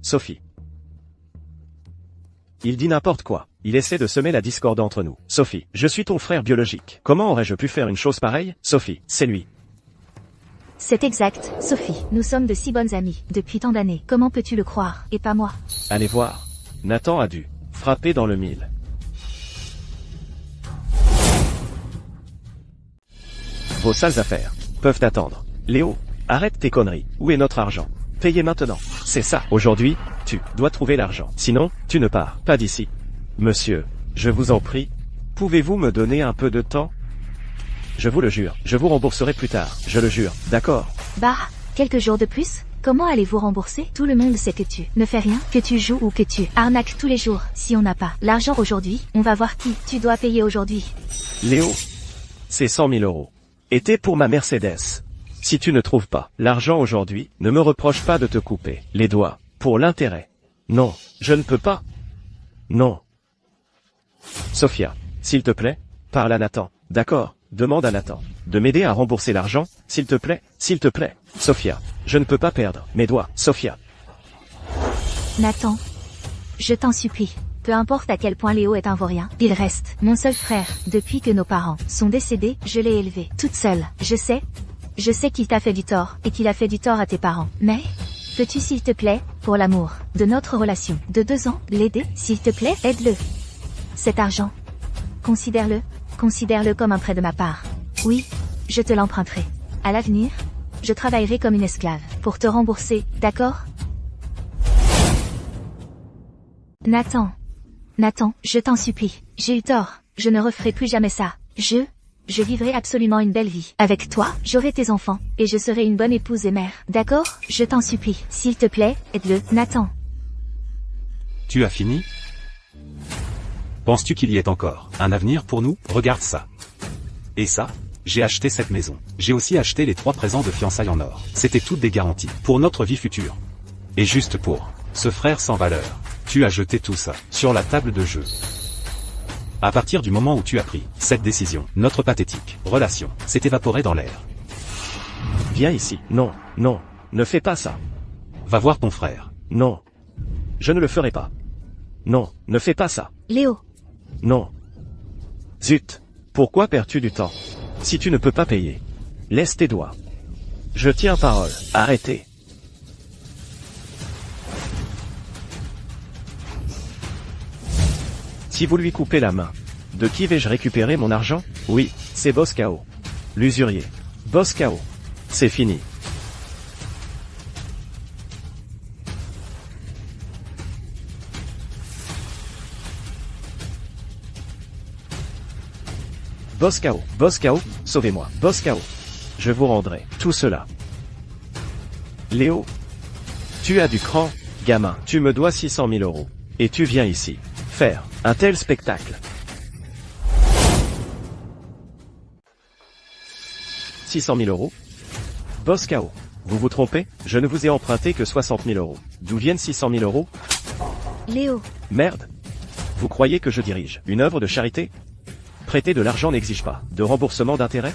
Sophie. Il dit n'importe quoi. Il essaie de semer la discorde entre nous. Sophie, je suis ton frère biologique. Comment aurais-je pu faire une chose pareille? Sophie, c'est lui. C'est exact, Sophie. Nous sommes de si bonnes amies, depuis tant d'années. Comment peux-tu le croire, et pas moi? Allez voir. Nathan a dû frapper dans le mille. Vos sales affaires peuvent attendre. Léo, arrête tes conneries. Où est notre argent? Payez maintenant. C'est ça. Aujourd'hui, tu dois trouver l'argent. Sinon, tu ne pars pas d'ici. Monsieur, je vous en prie, pouvez-vous me donner un peu de temps? Je vous le jure, je vous rembourserai plus tard. Je le jure, d'accord? Bah, quelques jours de plus? Comment allez-vous rembourser? Tout le monde sait que tu ne fais rien, que tu joues ou que tu arnaques tous les jours. Si on n'a pas l'argent aujourd'hui, on va voir qui tu dois payer aujourd'hui. Léo, c'est 100 000 €. Et t'es pour ma Mercedes. Si tu ne trouves pas l'argent aujourd'hui, ne me reproche pas de te couper les doigts pour l'intérêt. Non, je ne peux pas. Non. Sophia, s'il te plaît, parle à Nathan, d'accord? Demande à Nathan de m'aider à rembourser l'argent, s'il te plaît, s'il te plaît. Sophia, je ne peux pas perdre mes doigts, Sophia. Nathan, je t'en supplie. Peu importe à quel point Léo est un vaurien, il reste mon seul frère. Depuis que nos parents sont décédés, je l'ai élevé toute seule. Je sais qu'il t'a fait du tort, et qu'il a fait du tort à tes parents. Mais, peux-tu s'il te plaît, pour l'amour de notre relation de 2 ans, l'aider, s'il te plaît, aide-le. Cet argent, considère-le comme un prêt de ma part. Oui, je te l'emprunterai. À l'avenir, je travaillerai comme une esclave pour te rembourser, d'accord? Nathan, je t'en supplie, j'ai eu tort, je ne referai plus jamais ça. Je vivrai absolument une belle vie. Avec toi, j'aurai tes enfants, et je serai une bonne épouse et mère. D'accord? Je t'en supplie. S'il te plaît, aide-le, Nathan. Tu as fini? Penses-tu qu'il y ait encore un avenir pour nous? Regarde ça. Et ça? J'ai acheté cette maison. J'ai aussi acheté les 3 présents de fiançailles en or. C'était toutes des garanties pour notre vie future. Et juste pour ce frère sans valeur, tu as jeté tout ça sur la table de jeu. À partir du moment où tu as pris cette décision, notre pathétique relation s'est évaporée dans l'air. Viens ici. Non, ne fais pas ça. Va voir ton frère. Non. Je ne le ferai pas. Non, ne fais pas ça. Léo. Non. Zut. Pourquoi perds-tu du temps? Si tu ne peux pas payer, laisse tes doigts. Je tiens parole. Arrêtez. Si vous lui coupez la main, de qui vais-je récupérer mon argent? Oui, c'est Boss KO. L'usurier. Boss KO. C'est fini. Boss KO, sauvez-moi. Boss KO. Je vous rendrai tout cela. Léo, tu as du cran, gamin. Tu me dois 600 000 €. Et tu viens ici faire un tel spectacle. 600 000 €? Boss KO. Vous vous trompez? Je ne vous ai emprunté que 60 000 €. D'où viennent 600 000 €? Léo. Merde. Vous croyez que je dirige une œuvre de charité? Prêter de l'argent n'exige pas de remboursement d'intérêts?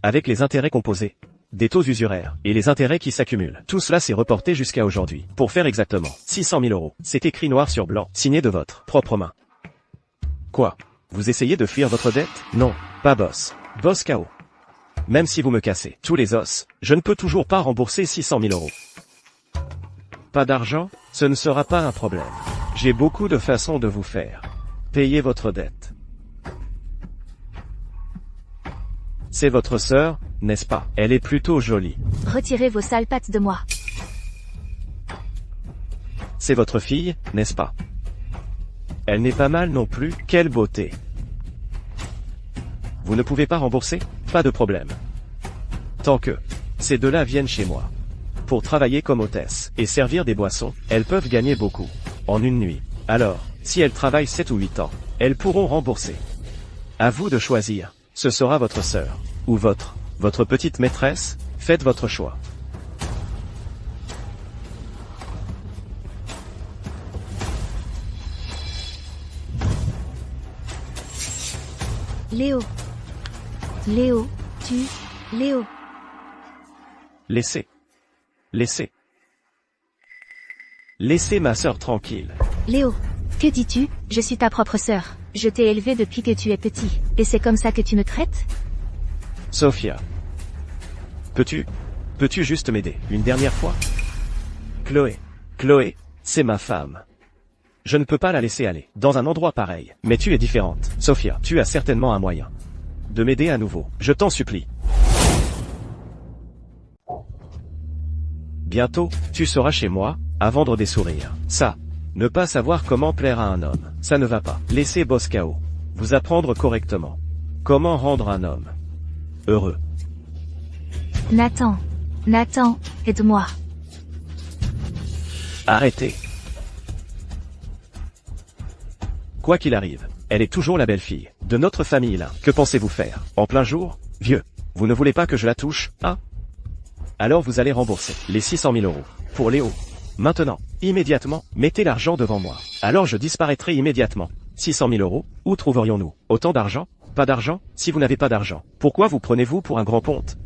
Avec les intérêts composés, des taux usuraires, et les intérêts qui s'accumulent. Tout cela s'est reporté jusqu'à aujourd'hui. Pour faire exactement 600 000 €. C'est écrit noir sur blanc, signé de votre propre main. Quoi? Vous essayez de fuir votre dette? Non, pas Boss. Boss KO. Même si vous me cassez tous les os, je ne peux toujours pas rembourser 600 000 €. Pas d'argent? Ce ne sera pas un problème. J'ai beaucoup de façons de vous faire payer votre dette. C'est votre sœur, n'est-ce pas? Elle est plutôt jolie. Retirez vos sales pattes de moi. C'est votre fille, n'est-ce pas? Elle n'est pas mal non plus, quelle beauté. Vous ne pouvez pas rembourser? Pas de problème. Tant que ces deux-là viennent chez moi pour travailler comme hôtesse et servir des boissons, elles peuvent gagner beaucoup en une nuit. Alors, si elles travaillent 7 ou 8 ans, elles pourront rembourser. À vous de choisir. Ce sera votre sœur ou votre petite maîtresse, faites votre choix. Léo. Léo. Laissez ma sœur tranquille. Léo, que dis-tu? Je suis ta propre sœur. Je t'ai élevé depuis que tu es petit. Et c'est comme ça que tu me traites? Sophia. Peux-tu juste m'aider une dernière fois? Chloé, c'est ma femme. Je ne peux pas la laisser aller dans un endroit pareil. Mais tu es différente. Sophia, tu as certainement un moyen de m'aider à nouveau. Je t'en supplie. Bientôt, tu seras chez moi, à vendre des sourires. Ça, ne pas savoir comment plaire à un homme, ça ne va pas. Laissez Boss KO vous apprendre correctement comment rendre un homme heureux. Nathan, aide-moi. Arrêtez. Quoi qu'il arrive, elle est toujours la belle-fille de notre famille là. Que pensez-vous faire? En plein jour? Vieux, vous ne voulez pas que je la touche, hein? Alors vous allez rembourser les 600 000 euros. Pour Léo. Maintenant. Immédiatement. Mettez l'argent devant moi. Alors je disparaîtrai immédiatement. 600 000 euros. Où trouverions-nous autant d'argent? Pas d'argent? Si vous n'avez pas d'argent, pourquoi vous prenez-vous pour un grand ponte?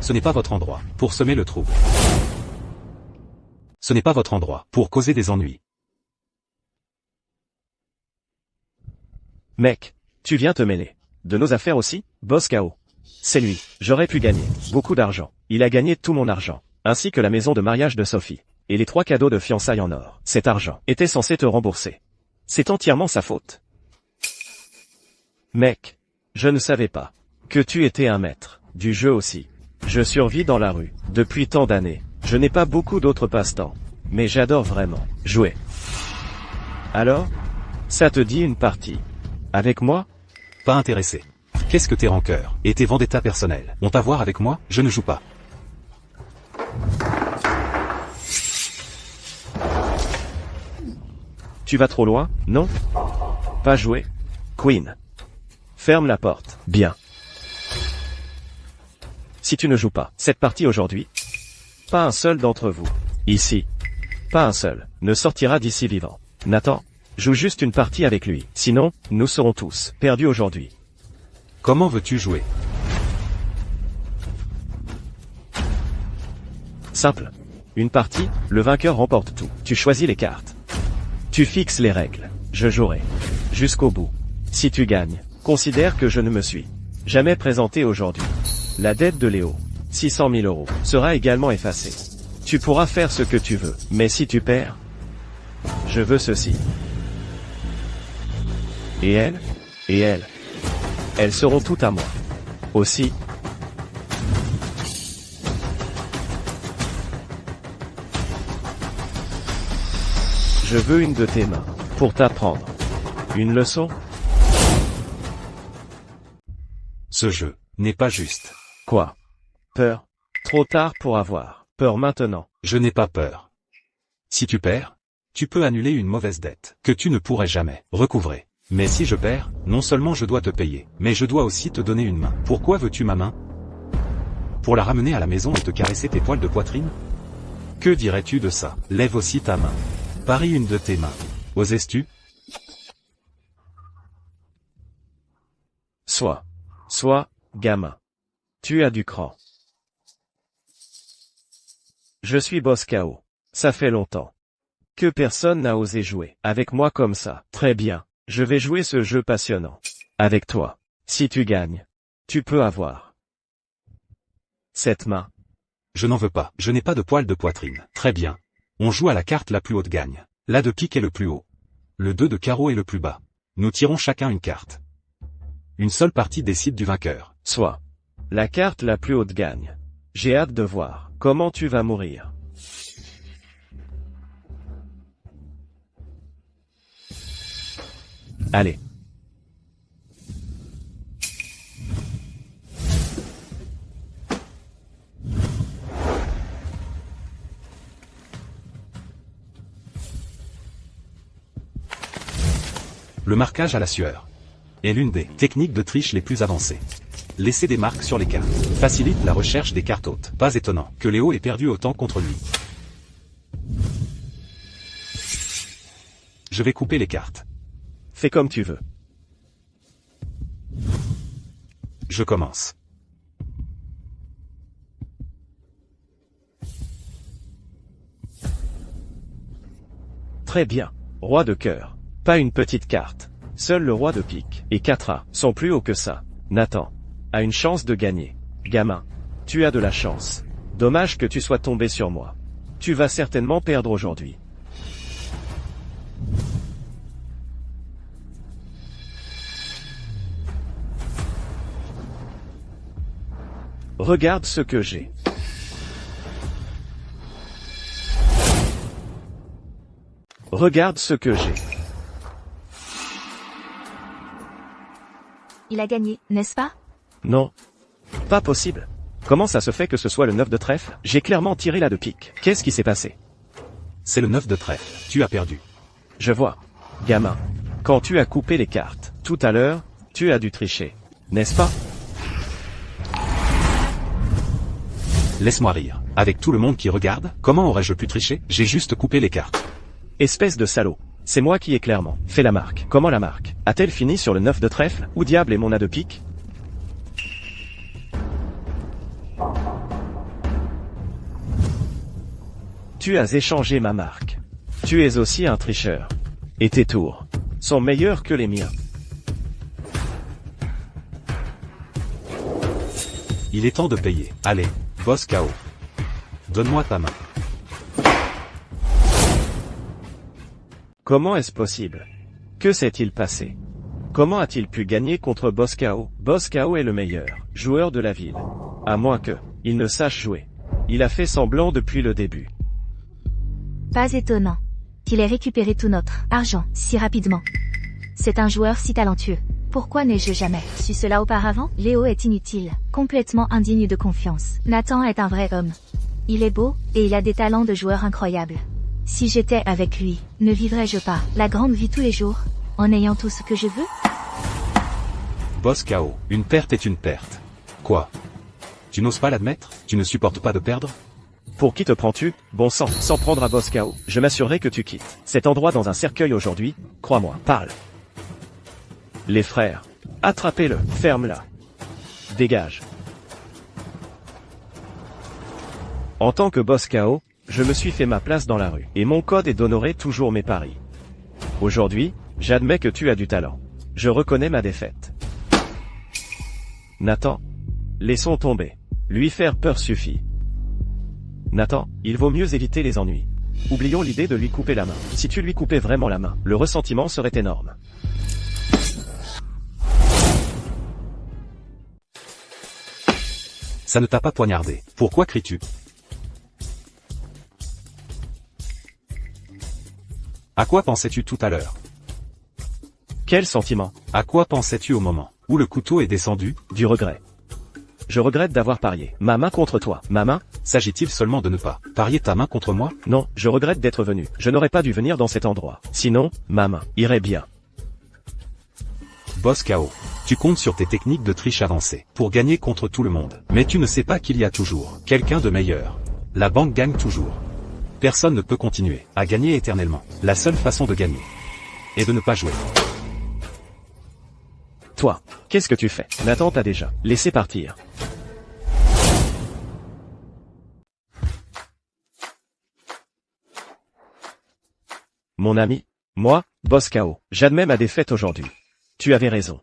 Ce n'est pas votre endroit pour semer le trouble. Ce n'est pas votre endroit pour causer des ennuis. Mec, tu viens te mêler de nos affaires aussi? Boss KO. C'est lui. J'aurais pu gagner beaucoup d'argent. Il a gagné tout mon argent, ainsi que la maison de mariage de Sophie, et les 3 cadeaux de fiançailles en or. Cet argent était censé te rembourser. C'est entièrement sa faute. Mec, je ne savais pas que tu étais un maître du jeu aussi. Je survis dans la rue depuis tant d'années. Je n'ai pas beaucoup d'autres passe-temps, mais j'adore vraiment jouer. Alors, ça te dit une partie avec moi? Pas intéressé. Qu'est-ce que tes rancœurs et tes vendettas personnels ont à voir avec moi? Je ne joue pas. Tu vas trop loin, non? Pas jouer. Queen. Ferme la porte. Bien. Si tu ne joues pas cette partie aujourd'hui, pas un seul d'entre vous, ici, pas un seul, ne sortira d'ici vivant. Nathan, joue juste une partie avec lui, sinon, nous serons tous perdus aujourd'hui. Comment veux-tu jouer? Simple. Une partie, le vainqueur remporte tout. Tu choisis les cartes. Tu fixes les règles. Je jouerai jusqu'au bout. Si tu gagnes, considère que je ne me suis jamais présenté aujourd'hui. La dette de Léo, 600 000 euros, sera également effacée. Tu pourras faire ce que tu veux, mais si tu perds, je veux ceci. Et elles, elles seront toutes à moi. Aussi. Je veux une de tes mains, pour t'apprendre une leçon. Ce jeu n'est pas juste. Quoi? Peur? Trop tard pour avoir peur maintenant. Je n'ai pas peur. Si tu perds, tu peux annuler une mauvaise dette que tu ne pourrais jamais recouvrer. Mais si je perds, non seulement je dois te payer, mais je dois aussi te donner une main. Pourquoi veux-tu ma main? Pour la ramener à la maison et te caresser tes poils de poitrine? Que dirais-tu de ça? Lève aussi ta main. Parie une de tes mains. Oses-tu? Sois, gamin. Tu as du cran. Je suis boss KO. Ça fait longtemps que personne n'a osé jouer avec moi comme ça. Très bien. Je vais jouer ce jeu passionnant avec toi. Si tu gagnes, tu peux avoir cette main. Je n'en veux pas. Je n'ai pas de poils de poitrine. Très bien. On joue à la carte la plus haute gagne. La de pique est le plus haut. Le 2 de carreau est le plus bas. Nous tirons chacun une carte. Une seule partie décide du vainqueur. Soit. La carte la plus haute gagne. J'ai hâte de voir comment tu vas mourir. Allez. Le marquage à la sueur est l'une des techniques de triche les plus avancées. Laisser des marques sur les cartes facilite la recherche des cartes hautes. Pas étonnant que Léo ait perdu autant contre lui. Je vais couper les cartes. Fais comme tu veux. Je commence. Très bien. Roi de cœur. Pas une petite carte. Seul le roi de pique et 4 as sont plus hauts que ça. Nathan a une chance de gagner. Gamin, tu as de la chance. Dommage que tu sois tombé sur moi. Tu vas certainement perdre aujourd'hui. Regarde ce que j'ai. Regarde ce que j'ai. Il a gagné, n'est-ce pas? Non. Pas possible. Comment ça se fait que ce soit le 9 de trèfle? J'ai clairement tiré la de pique. Qu'est-ce qui s'est passé? C'est le 9 de trèfle. Tu as perdu. Je vois. Gamin. Quand tu as coupé les cartes, tout à l'heure, tu as dû tricher. N'est-ce pas? Laisse-moi rire. Avec tout le monde qui regarde, comment aurais-je pu tricher? J'ai juste coupé les cartes. Espèce de salaud. C'est moi qui ai clairement fait la marque. Comment la marque? A-t-elle fini sur le 9 de trèfle? Où diable est mon as de pique? Tu as échangé ma marque. Tu es aussi un tricheur. Et tes tours sont meilleurs que les miens. Il est temps de payer. Allez, boss KO. Donne-moi ta main. Comment est-ce possible? Que s'est-il passé? Comment a-t-il pu gagner contre Boss KO? Boss KO est le meilleur joueur de la ville. À moins que il ne sache jouer. Il a fait semblant depuis le début. Pas étonnant qu'il ait récupéré tout notre argent si rapidement. C'est un joueur si talentueux. Pourquoi n'ai-je jamais su cela auparavant? Léo est inutile, complètement indigne de confiance. Nathan est un vrai homme. Il est beau, et il a des talents de joueur incroyables. Si j'étais avec lui, ne vivrais-je pas la grande vie tous les jours, en ayant tout ce que je veux? Boss KO. Une perte est une perte. Quoi? Tu n'oses pas l'admettre? Tu ne supportes pas de perdre? Pour qui te prends-tu? Bon sang, sans prendre à Boss KO, je m'assurerai que tu quittes cet endroit dans un cercueil aujourd'hui, crois-moi, parle. Les frères. Attrapez-le, ferme-la. Dégage. En tant que Boss KO, je me suis fait ma place dans la rue, et mon code est d'honorer toujours mes paris. Aujourd'hui, j'admets que tu as du talent. Je reconnais ma défaite. Nathan. Laissons tomber. Lui faire peur suffit. Nathan, il vaut mieux éviter les ennuis. Oublions l'idée de lui couper la main. Si tu lui coupais vraiment la main, le ressentiment serait énorme. Ça ne t'a pas poignardé. Pourquoi cries-tu? À quoi pensais-tu tout à l'heure? Quel sentiment? À quoi pensais-tu au moment où le couteau est descendu? Du regret. Je regrette d'avoir parié ma main contre toi. Ma main? S'agit-il seulement de ne pas parier ta main contre moi? Non, je regrette d'être venu. Je n'aurais pas dû venir dans cet endroit. Sinon, ma main irait bien. Boss KO. Tu comptes sur tes techniques de triche avancées pour gagner contre tout le monde. Mais tu ne sais pas qu'il y a toujours quelqu'un de meilleur. La banque gagne toujours. Personne ne peut continuer à gagner éternellement. La seule façon de gagner est de ne pas jouer. Toi, qu'est-ce que tu fais? Nathan t'a déjà laissé partir. Mon ami, moi, Boss KO, j'admets ma défaite aujourd'hui. Tu avais raison.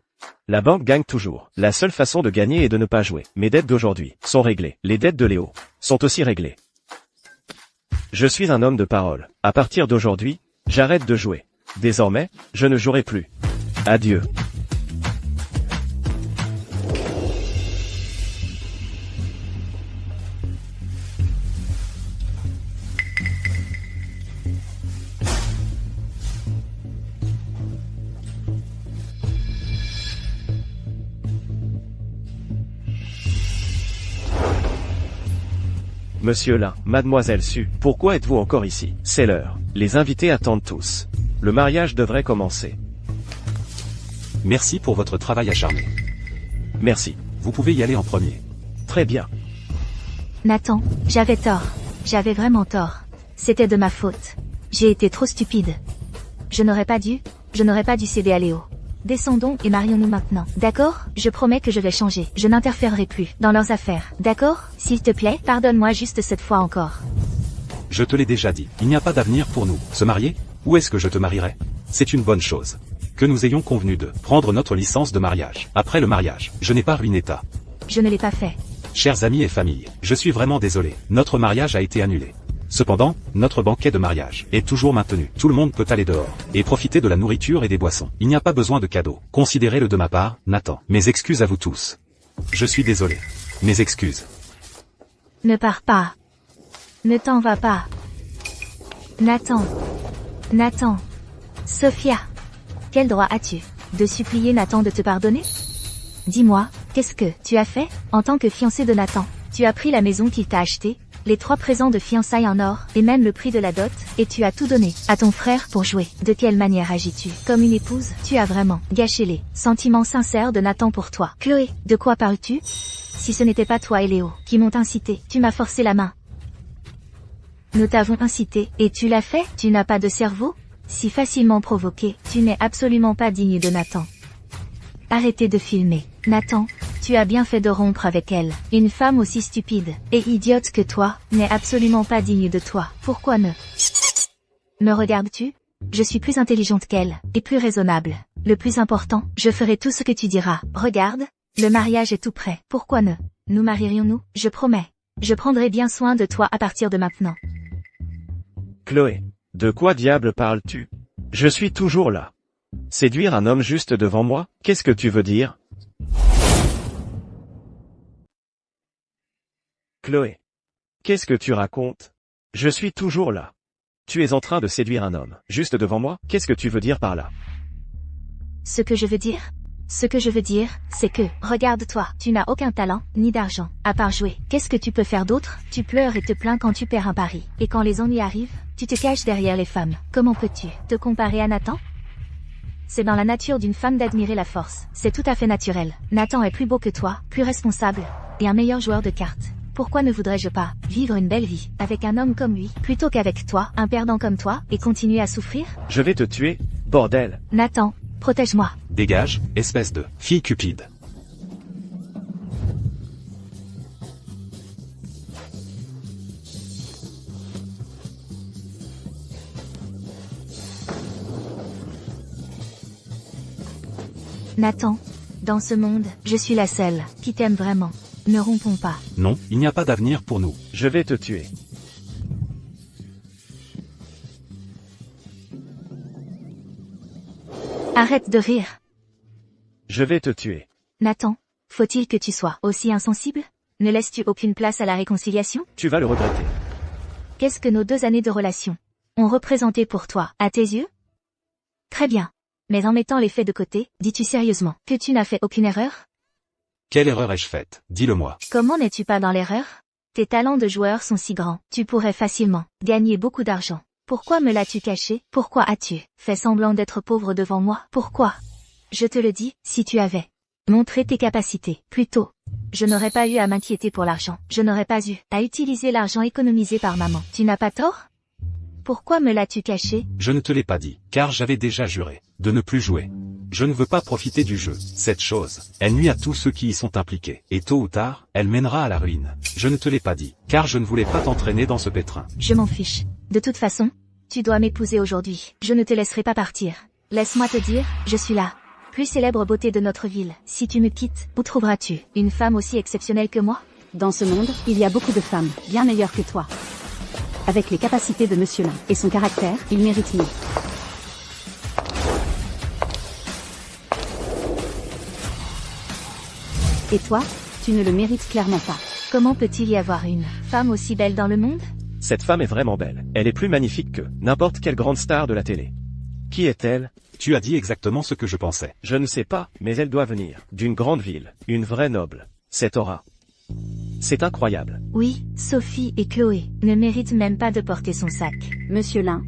La banque gagne toujours. La seule façon de gagner est de ne pas jouer. Mes dettes d'aujourd'hui sont réglées. Les dettes de Léo sont aussi réglées. Je suis un homme de parole. À partir d'aujourd'hui, j'arrête de jouer. Désormais, je ne jouerai plus. Adieu. Monsieur là, mademoiselle Su, pourquoi êtes-vous encore ici? C'est l'heure. Les invités attendent tous. Le mariage devrait commencer. Merci pour votre travail acharné. Merci. Vous pouvez y aller en premier. Très bien. Nathan, j'avais tort. J'avais vraiment tort. C'était de ma faute. J'ai été trop stupide. Je n'aurais pas dû céder à Léo. Descendons et marions-nous maintenant. D'accord? Je promets que je vais changer. Je n'interférerai plus dans leurs affaires. D'accord? S'il te plaît, pardonne-moi juste cette fois encore. Je te l'ai déjà dit, il n'y a pas d'avenir pour nous. Se marier? Où est-ce que je te marierai? C'est une bonne chose. Que nous ayons convenu de prendre notre licence de mariage. Après le mariage, je n'ai pas ruiné ta. Je ne l'ai pas fait. Chers amis et famille, je suis vraiment désolé. Notre mariage a été annulé. Cependant, notre banquet de mariage est toujours maintenu. Tout le monde peut aller dehors et profiter de la nourriture et des boissons. Il n'y a pas besoin de cadeaux. Considérez-le de ma part, Nathan. Mes excuses à vous tous. Je suis désolé. Mes excuses. Ne pars pas. Ne t'en vas pas. Nathan. Nathan. Sophia. Quel droit as-tu de supplier Nathan de te pardonner? Dis-moi, qu'est-ce que tu as fait en tant que fiancé de Nathan? Tu as pris la maison qu'il t'a achetée, les 3 présents de fiançailles en or, et même le prix de la dot, et tu as tout donné à ton frère pour jouer. De quelle manière agis-tu comme une épouse? Tu as vraiment gâché les sentiments sincères de Nathan pour toi. Chloé, de quoi parles-tu? Si ce n'était pas toi et Léo qui m'ont incité, tu m'as forcé la main. Nous t'avons incité, et tu l'as fait? Tu n'as pas de cerveau? Si facilement provoqué, tu n'es absolument pas digne de Nathan. Arrêtez de filmer. Nathan, tu as bien fait de rompre avec elle. Une femme aussi stupide et idiote que toi, n'est absolument pas digne de toi. Pourquoi ne me regardes-tu? Je suis plus intelligente qu'elle, et plus raisonnable. Le plus important, je ferai tout ce que tu diras. Regarde, le mariage est tout prêt. Pourquoi ne nous marierions-nous? Je promets. Je prendrai bien soin de toi à partir de maintenant. Chloé, de quoi diable parles-tu? Je suis toujours là. Séduire un homme juste devant moi? Qu'est-ce que tu veux dire? Chloé. Qu'est-ce que tu racontes? Je suis toujours là. Tu es en train de séduire un homme, juste devant moi? Qu'est-ce que tu veux dire par là? Ce que je veux dire, c'est que, regarde-toi, tu n'as aucun talent, ni d'argent, à part jouer. Qu'est-ce que tu peux faire d'autre? Tu pleures et te plains quand tu perds un pari. Et quand les ennuis arrivent, tu te caches derrière les femmes. Comment peux-tu te comparer à Nathan? C'est dans la nature d'une femme d'admirer la force. C'est tout à fait naturel. Nathan est plus beau que toi, plus responsable, et un meilleur joueur de cartes. Pourquoi ne voudrais-je pas vivre une belle vie avec un homme comme lui, plutôt qu'avec toi, un perdant comme toi, et continuer à souffrir? Je vais te tuer, bordel. Nathan, protège-moi. Dégage, espèce de fille cupide. Nathan, dans ce monde, je suis la seule qui t'aime vraiment. Ne rompons pas. Non, il n'y a pas d'avenir pour nous. Je vais te tuer. Arrête de rire. Je vais te tuer. Nathan, faut-il que tu sois aussi insensible? Ne laisses-tu aucune place à la réconciliation? Tu vas le regretter. Qu'est-ce que nos 2 années de relation ont représenté pour toi, à tes yeux? Très bien. Mais en mettant les faits de côté, dis-tu sérieusement que tu n'as fait aucune erreur? Quelle erreur ai-je faite? Dis-le-moi. Comment n'es-tu pas dans l'erreur? Tes talents de joueur sont si grands, tu pourrais facilement gagner beaucoup d'argent. Pourquoi me l'as-tu caché? Pourquoi as-tu fait semblant d'être pauvre devant moi? Pourquoi? Je te le dis, si tu avais montré tes capacités plus tôt, je n'aurais pas eu à m'inquiéter pour l'argent. Je n'aurais pas eu à utiliser l'argent économisé par maman. Tu n'as pas tort? Pourquoi me l'as-tu caché? Je ne te l'ai pas dit, car j'avais déjà juré de ne plus jouer. Je ne veux pas profiter du jeu. Cette chose, elle nuit à tous ceux qui y sont impliqués. Et tôt ou tard, elle mènera à la ruine. Je ne te l'ai pas dit, car je ne voulais pas t'entraîner dans ce pétrin. Je m'en fiche. De toute façon, tu dois m'épouser aujourd'hui. Je ne te laisserai pas partir. Laisse-moi te dire, je suis la plus célèbre beauté de notre ville. Si tu me quittes, où trouveras-tu une femme aussi exceptionnelle que moi? Dans ce monde, il y a beaucoup de femmes, bien meilleures que toi. Avec les capacités de Monsieur Lin et son caractère, il mérite mieux. Et toi, tu ne le mérites clairement pas. Comment peut-il y avoir une femme aussi belle dans le monde? Cette femme est vraiment belle. Elle est plus magnifique que n'importe quelle grande star de la télé. Qui est-elle? Tu as dit exactement ce que je pensais. Je ne sais pas, mais elle doit venir d'une grande ville, une vraie noble. Cette aura. C'est incroyable. Oui, Sophie et Chloé ne méritent même pas de porter son sac. Monsieur Lin,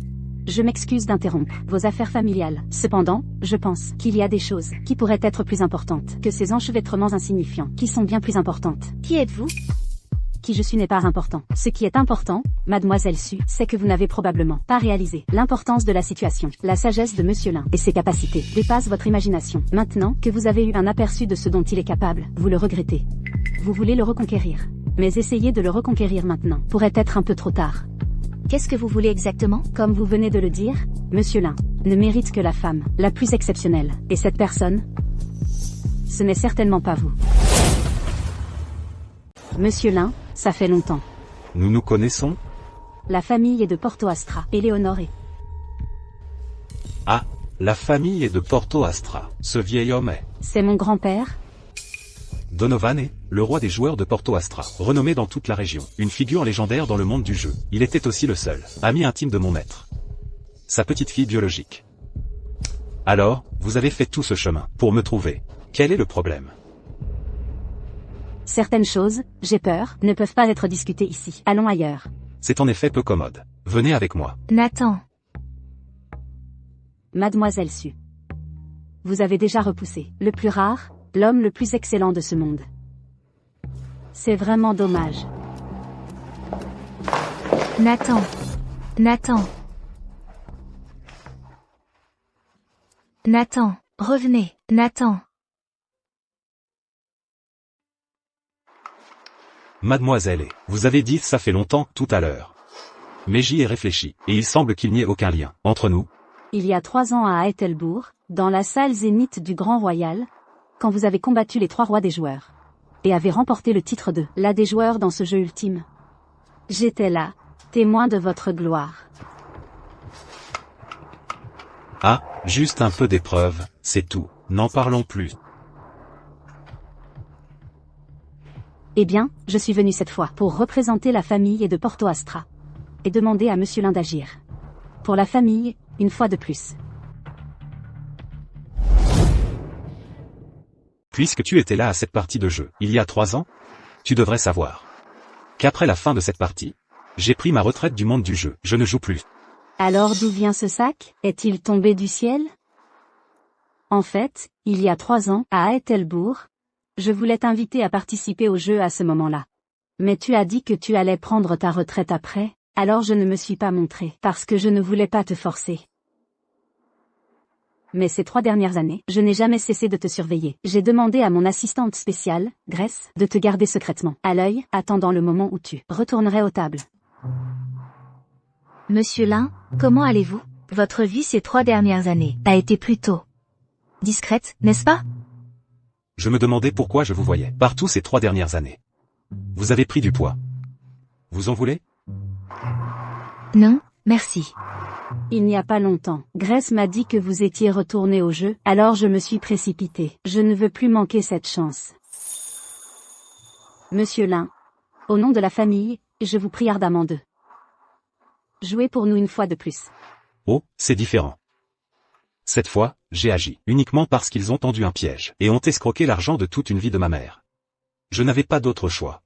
je m'excuse d'interrompre vos affaires familiales. Cependant, je pense qu'il y a des choses qui pourraient être plus importantes que ces enchevêtrements insignifiants, qui sont bien plus importantes. Qui êtes-vous? Qui je suis n'est pas important. Ce qui est important, mademoiselle Su, c'est que vous n'avez probablement pas réalisé l'importance de la situation. La sagesse de Monsieur Lin et ses capacités dépassent votre imagination. Maintenant que vous avez eu un aperçu de ce dont il est capable, vous le regrettez. Vous voulez le reconquérir. Mais essayer de le reconquérir maintenant pourrait être un peu trop tard. Qu'est-ce que vous voulez exactement? Comme vous venez de le dire, Monsieur Lin ne mérite que la femme la plus exceptionnelle. Et cette personne, ce n'est certainement pas vous. Monsieur Lin, ça fait longtemps. Nous nous connaissons? La famille est de Porto Astra. Éléonore est... Ah, la famille est de Porto Astra. Ce vieil homme est... C'est mon grand-père? Donovan est le roi des joueurs de Porto Astra, renommé dans toute la région, une figure légendaire dans le monde du jeu. Il était aussi le seul ami intime de mon maître. Sa petite fille biologique. Alors, vous avez fait tout ce chemin pour me trouver. Quel est le problème? Certaines choses, j'ai peur, ne peuvent pas être discutées ici. Allons ailleurs. C'est en effet peu commode. Venez avec moi. Nathan. Mademoiselle Su. Vous avez déjà repoussé le plus rare, l'homme le plus excellent de ce monde. C'est vraiment dommage. Nathan. Nathan. Nathan, revenez, Nathan. Mademoiselle, vous avez dit ça fait longtemps, tout à l'heure. Mais j'y ai réfléchi, et il semble qu'il n'y ait aucun lien entre nous. Il y a 3 ans à Ethelbourg, dans la salle zénith du Grand Royal, quand vous avez combattu les 3 rois des joueurs, et avez remporté le titre de la des joueurs dans ce jeu ultime. J'étais là, témoin de votre gloire. Ah, juste un peu d'épreuve, c'est tout, n'en parlons plus. Eh bien, je suis venu cette fois pour représenter la famille de Porto Astra. Et demander à Monsieur Lin d'agir. Pour la famille, une fois de plus. Puisque tu étais là à cette partie de jeu, il y a 3 ans, tu devrais savoir qu'après la fin de cette partie, j'ai pris ma retraite du monde du jeu, je ne joue plus. Alors d'où vient ce sac? Est-il tombé du ciel? En fait, il y a 3 ans, à Ethelbourg, je voulais t'inviter à participer au jeu à ce moment-là. Mais tu as dit que tu allais prendre ta retraite après, alors je ne me suis pas montré, parce que je ne voulais pas te forcer. Mais ces 3 dernières années, je n'ai jamais cessé de te surveiller. J'ai demandé à mon assistante spéciale, Grace, de te garder secrètement, à l'œil, attendant le moment où tu retournerais aux tables. Monsieur Lin, comment allez-vous? Votre vie ces 3 dernières années a été plutôt discrète, n'est-ce pas? Je me demandais pourquoi je vous voyais partout ces 3 dernières années. Vous avez pris du poids. Vous en voulez? Non, merci. Il n'y a pas longtemps, Grace m'a dit que vous étiez retourné au jeu, alors je me suis précipité. Je ne veux plus manquer cette chance. Monsieur Lin, au nom de la famille, je vous prie ardemment de jouer pour nous une fois de plus. Oh, c'est différent. Cette fois, j'ai agi, uniquement parce qu'ils ont tendu un piège, et ont escroqué l'argent de toute une vie de ma mère. Je n'avais pas d'autre choix.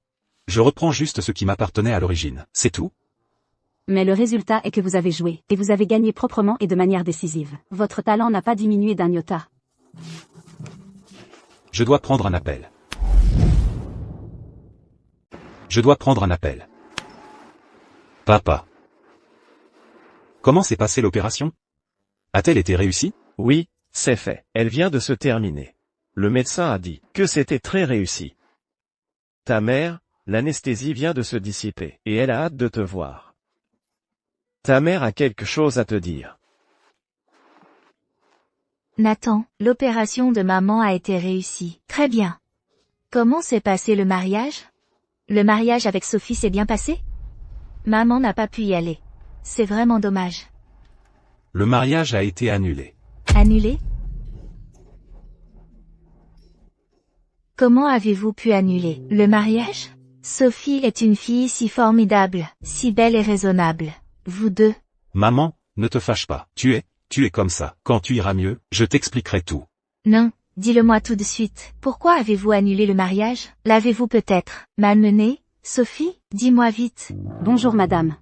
Je reprends juste ce qui m'appartenait à l'origine, c'est tout. Mais le résultat est que vous avez joué, et vous avez gagné proprement et de manière décisive. Votre talent n'a pas diminué d'un iota. Je dois prendre un appel. Je dois prendre un appel. Papa. Comment s'est passée l'opération? A-t-elle été réussie? Oui, c'est fait. Elle vient de se terminer. Le médecin a dit que c'était très réussi. Ta mère, l'anesthésie vient de se dissiper, et elle a hâte de te voir. Ta mère a quelque chose à te dire. Nathan, l'opération de maman a été réussie. Très bien. Comment s'est passé le mariage? Le mariage avec Sophie s'est bien passé? Maman n'a pas pu y aller. C'est vraiment dommage. Le mariage a été annulé. Annulé? Comment avez-vous pu annuler le mariage? Sophie est une fille si formidable, si belle et raisonnable. Vous deux. Maman, ne te fâche pas. Tu es comme ça. Quand tu iras mieux, je t'expliquerai tout. Non, dis-le-moi tout de suite. Pourquoi avez-vous annulé le mariage? L'avez-vous peut-être malmené, Sophie? Dis-moi vite. Bonjour madame.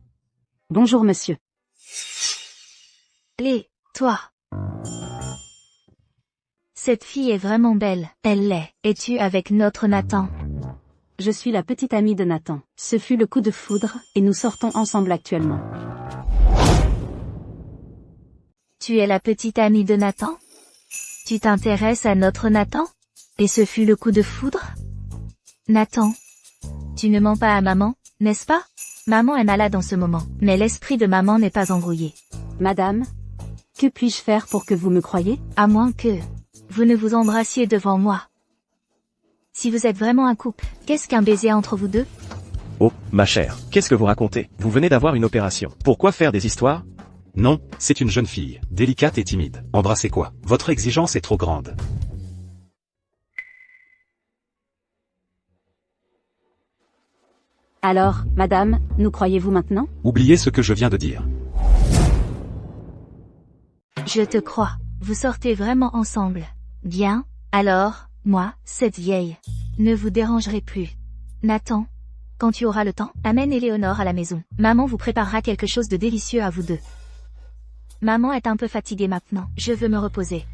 Bonjour monsieur. Allez, toi. Cette fille est vraiment belle. Elle l'est. Es-tu avec notre Nathan? Je suis la petite amie de Nathan. Ce fut le coup de foudre, et nous sortons ensemble actuellement. Tu es la petite amie de Nathan? Tu t'intéresses à notre Nathan? Et ce fut le coup de foudre? Nathan, tu ne mens pas à maman, n'est-ce pas? Maman est malade en ce moment, mais l'esprit de maman n'est pas embrouillé. Madame, que puis-je faire pour que vous me croyiez? À moins que vous ne vous embrassiez devant moi. Si vous êtes vraiment un couple, qu'est-ce qu'un baiser entre vous deux? Oh, ma chère, qu'est-ce que vous racontez? Vous venez d'avoir une opération. Pourquoi faire des histoires? Non, c'est une jeune fille, délicate et timide. Embrassez quoi? Votre exigence est trop grande. Alors, madame, nous croyez-vous maintenant? Oubliez ce que je viens de dire. Je te crois. Vous sortez vraiment ensemble. Bien. Alors, moi, cette vieille, ne vous dérangerai plus. Nathan, quand tu auras le temps, amène Éléonore à la maison. Maman vous préparera quelque chose de délicieux à vous deux. Maman est un peu fatiguée maintenant. Je veux me reposer.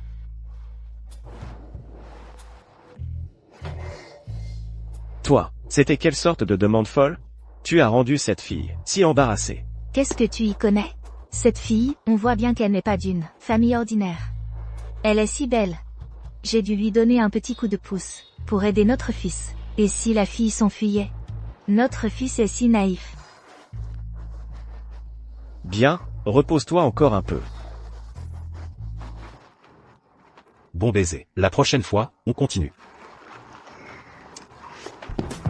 Toi, C'était quelle sorte de demande folle? Tu as rendu cette fille si embarrassée. Qu'est-ce que tu y connais? Cette fille, on voit bien qu'elle n'est pas d'une famille ordinaire. Elle est si belle. J'ai dû lui donner un petit coup de pouce, pour aider notre fils. Et si la fille s'enfuyait? Notre fils est si naïf. Bien, repose-toi encore un peu. Bon baiser. La prochaine fois, on continue.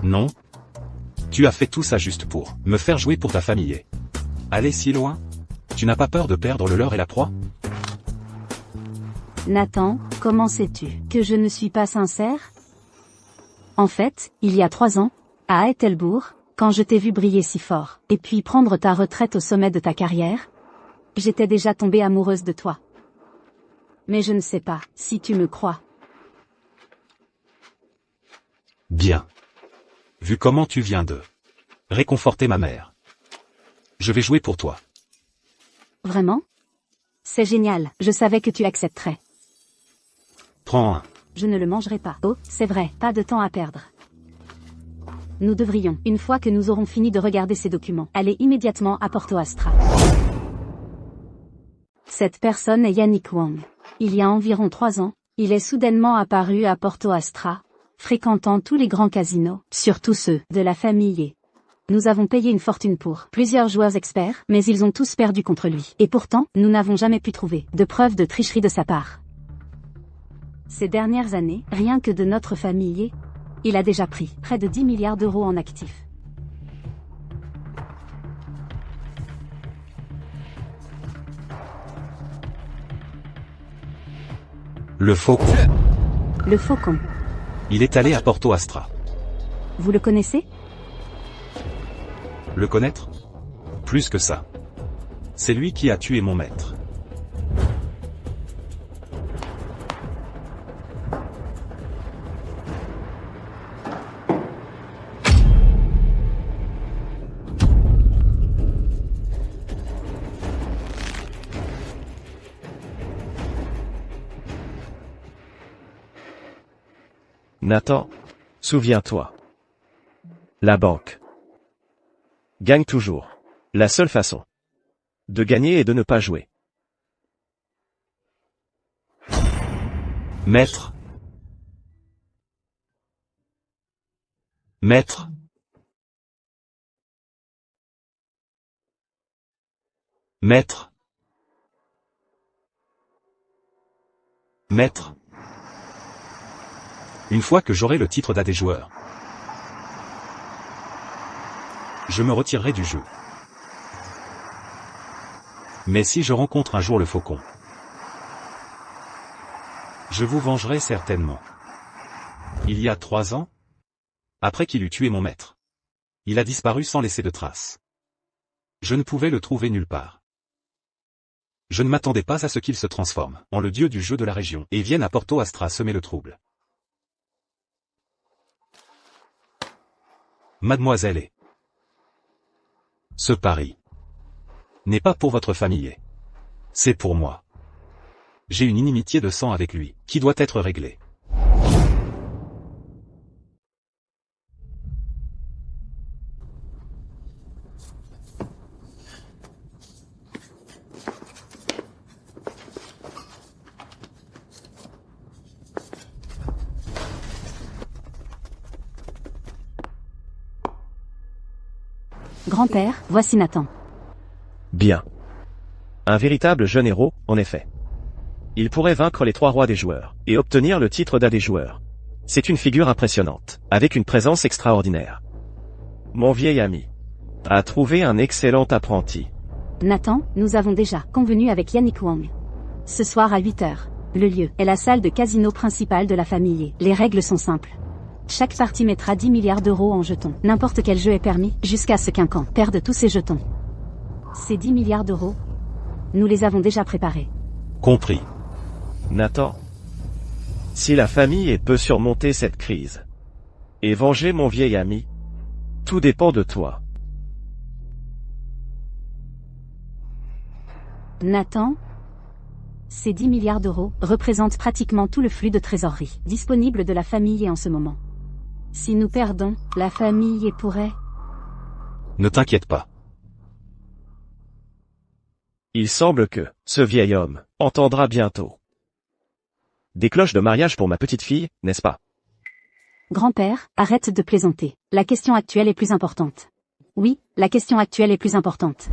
Non. Tu as fait tout ça juste pour me faire jouer pour ta famille. Aller si loin? Tu n'as pas peur de perdre le leurre et la proie? Nathan, comment sais-tu que je ne suis pas sincère? En fait, il y a 3 ans, à Ethelbourg, quand je t'ai vu briller si fort, et puis prendre ta retraite au sommet de ta carrière, j'étais déjà tombée amoureuse de toi. Mais je ne sais pas si tu me crois. Bien. Vu comment tu viens de réconforter ma mère, je vais jouer pour toi. Vraiment? C'est génial, je savais que tu accepterais. Prends un. Je ne le mangerai pas. Oh, c'est vrai, pas de temps à perdre. Nous devrions, une fois que nous aurons fini de regarder ces documents, aller immédiatement à Porto Astra. Cette personne est Yannick Wang. Il y a environ 3 ans, il est soudainement apparu à Porto Astra, fréquentant tous les grands casinos, surtout ceux de la famille Ye. Nous avons payé une fortune pour plusieurs joueurs experts, mais ils ont tous perdu contre lui. Et pourtant, nous n'avons jamais pu trouver de preuves de tricherie de sa part. Ces dernières années, rien que de notre famille Ye, il a déjà pris près de 10 milliards d'euros en actifs. Le faucon. Le faucon. Il est allé à Porto Astra. Vous le connaissez? Le connaître? Plus que ça. C'est lui qui a tué mon maître. Nathan, souviens-toi. La banque. Gagne toujours. La seule façon de gagner est de ne pas jouer. Maître. Maître. Maître. Maître. Une fois que j'aurai le titre d'AD joueur, je me retirerai du jeu. Mais si je rencontre un jour le faucon, je vous vengerai certainement. Il y a 3 ans, après qu'il eut tué mon maître, il a disparu sans laisser de traces. Je ne pouvais le trouver nulle part. Je ne m'attendais pas à ce qu'il se transforme en le dieu du jeu de la région et vienne à Porto Astra semer le trouble. Mademoiselle et ce pari n'est pas pour votre famille. C'est pour moi. J'ai une inimitié de sang avec lui, qui doit être réglée. Grand-père, voici Nathan. Bien. Un véritable jeune héros, en effet. Il pourrait vaincre les 3 rois des joueurs, et obtenir le titre d'AD joueur. C'est une figure impressionnante, avec une présence extraordinaire. Mon vieil ami a trouvé un excellent apprenti. Nathan, nous avons déjà convenu avec Yannick Wang. Ce soir à 8 h. Le lieu est la salle de casino principale de la famille. Les règles sont simples. Chaque partie mettra 10 milliards d'euros en jetons. N'importe quel jeu est permis, jusqu'à ce qu'un camp perde tous ses jetons. Ces 10 milliards d'euros, nous les avons déjà préparés. Compris. Nathan, si la famille peut surmonter cette crise et venger mon vieil ami, tout dépend de toi. Nathan, ces 10 milliards d'euros représentent pratiquement tout le flux de trésorerie disponible de la famille en ce moment. Si nous perdons, la famille pourrait... Ne t'inquiète pas. Il semble que ce vieil homme entendra bientôt. Des cloches de mariage pour ma petite fille, n'est-ce pas? Grand-père, arrête de plaisanter. La question actuelle est plus importante. Oui, la question actuelle est plus importante.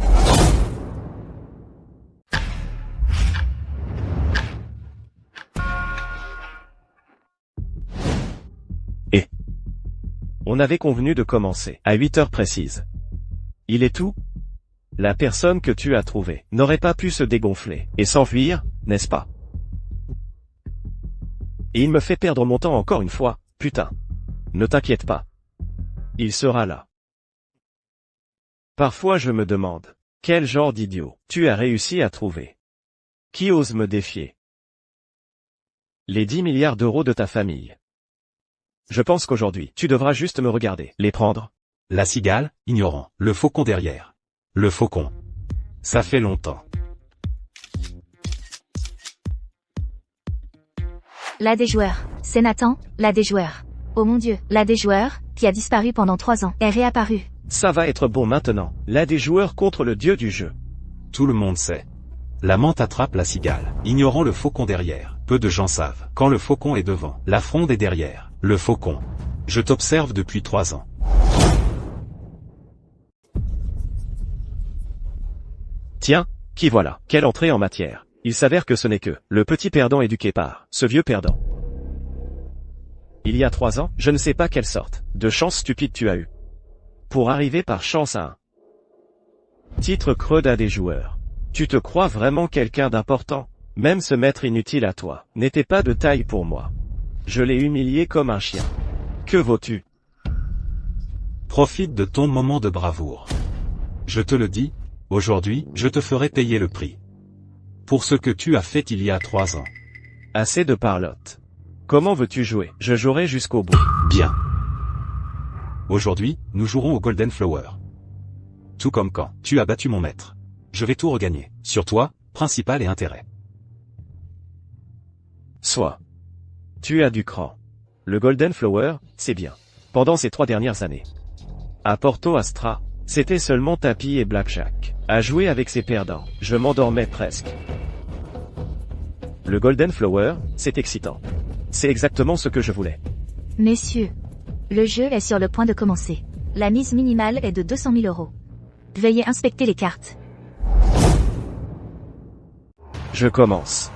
On avait convenu de commencer à 8 heures précises. Il est tout? La personne que tu as trouvée n'aurait pas pu se dégonfler et s'enfuir, n'est-ce pas? Et il me fait perdre mon temps encore une fois, putain. Ne t'inquiète pas. Il sera là. Parfois je me demande, quel genre d'idiot tu as réussi à trouver? Qui ose me défier? Les 10 milliards d'euros de ta famille. Je pense qu'aujourd'hui, tu devras juste me regarder, les prendre. La cigale, ignorant, le faucon derrière. Le faucon. Ça fait longtemps. Là des joueurs. C'est Nathan, là des joueurs. Oh mon Dieu, là des joueurs, qui a disparu pendant 3 ans, est réapparu. Ça va être bon maintenant. Là des joueurs contre le dieu du jeu. Tout le monde sait. La menthe attrape la cigale, ignorant le faucon derrière. Peu de gens savent. Quand le faucon est devant, la fronde est derrière. Le faucon. Je t'observe depuis 3 ans. Tiens, qui voilà, quelle entrée en matière. Il s'avère que ce n'est que le petit perdant éduqué par ce vieux perdant. Il y a 3 ans, je ne sais pas quelle sorte de chance stupide tu as eu. Pour arriver par chance à un titre creux d'un des joueurs. Tu te crois vraiment quelqu'un d'important? Même ce maître inutile à toi n'était pas de taille pour moi. Je l'ai humilié comme un chien. Que vaux-tu? Profite de ton moment de bravoure. Je te le dis, aujourd'hui, je te ferai payer le prix. Pour ce que tu as fait il y a 3 ans. Assez de parlotte. Comment veux-tu jouer? Je jouerai jusqu'au bout. Bien. Aujourd'hui, nous jouerons au Golden Flower. Tout comme quand tu as battu mon maître. Je vais tout regagner. Sur toi, principal et intérêt. Soit. Tu as du cran. Le Golden Flower, c'est bien. Pendant ces 3 dernières années. À Porto Astra, c'était seulement tapis et blackjack. À jouer avec ses perdants, je m'endormais presque. Le Golden Flower, c'est excitant. C'est exactement ce que je voulais. Messieurs, le jeu est sur le point de commencer. La mise minimale est de 200 000 euros. Veuillez inspecter les cartes. Je commence.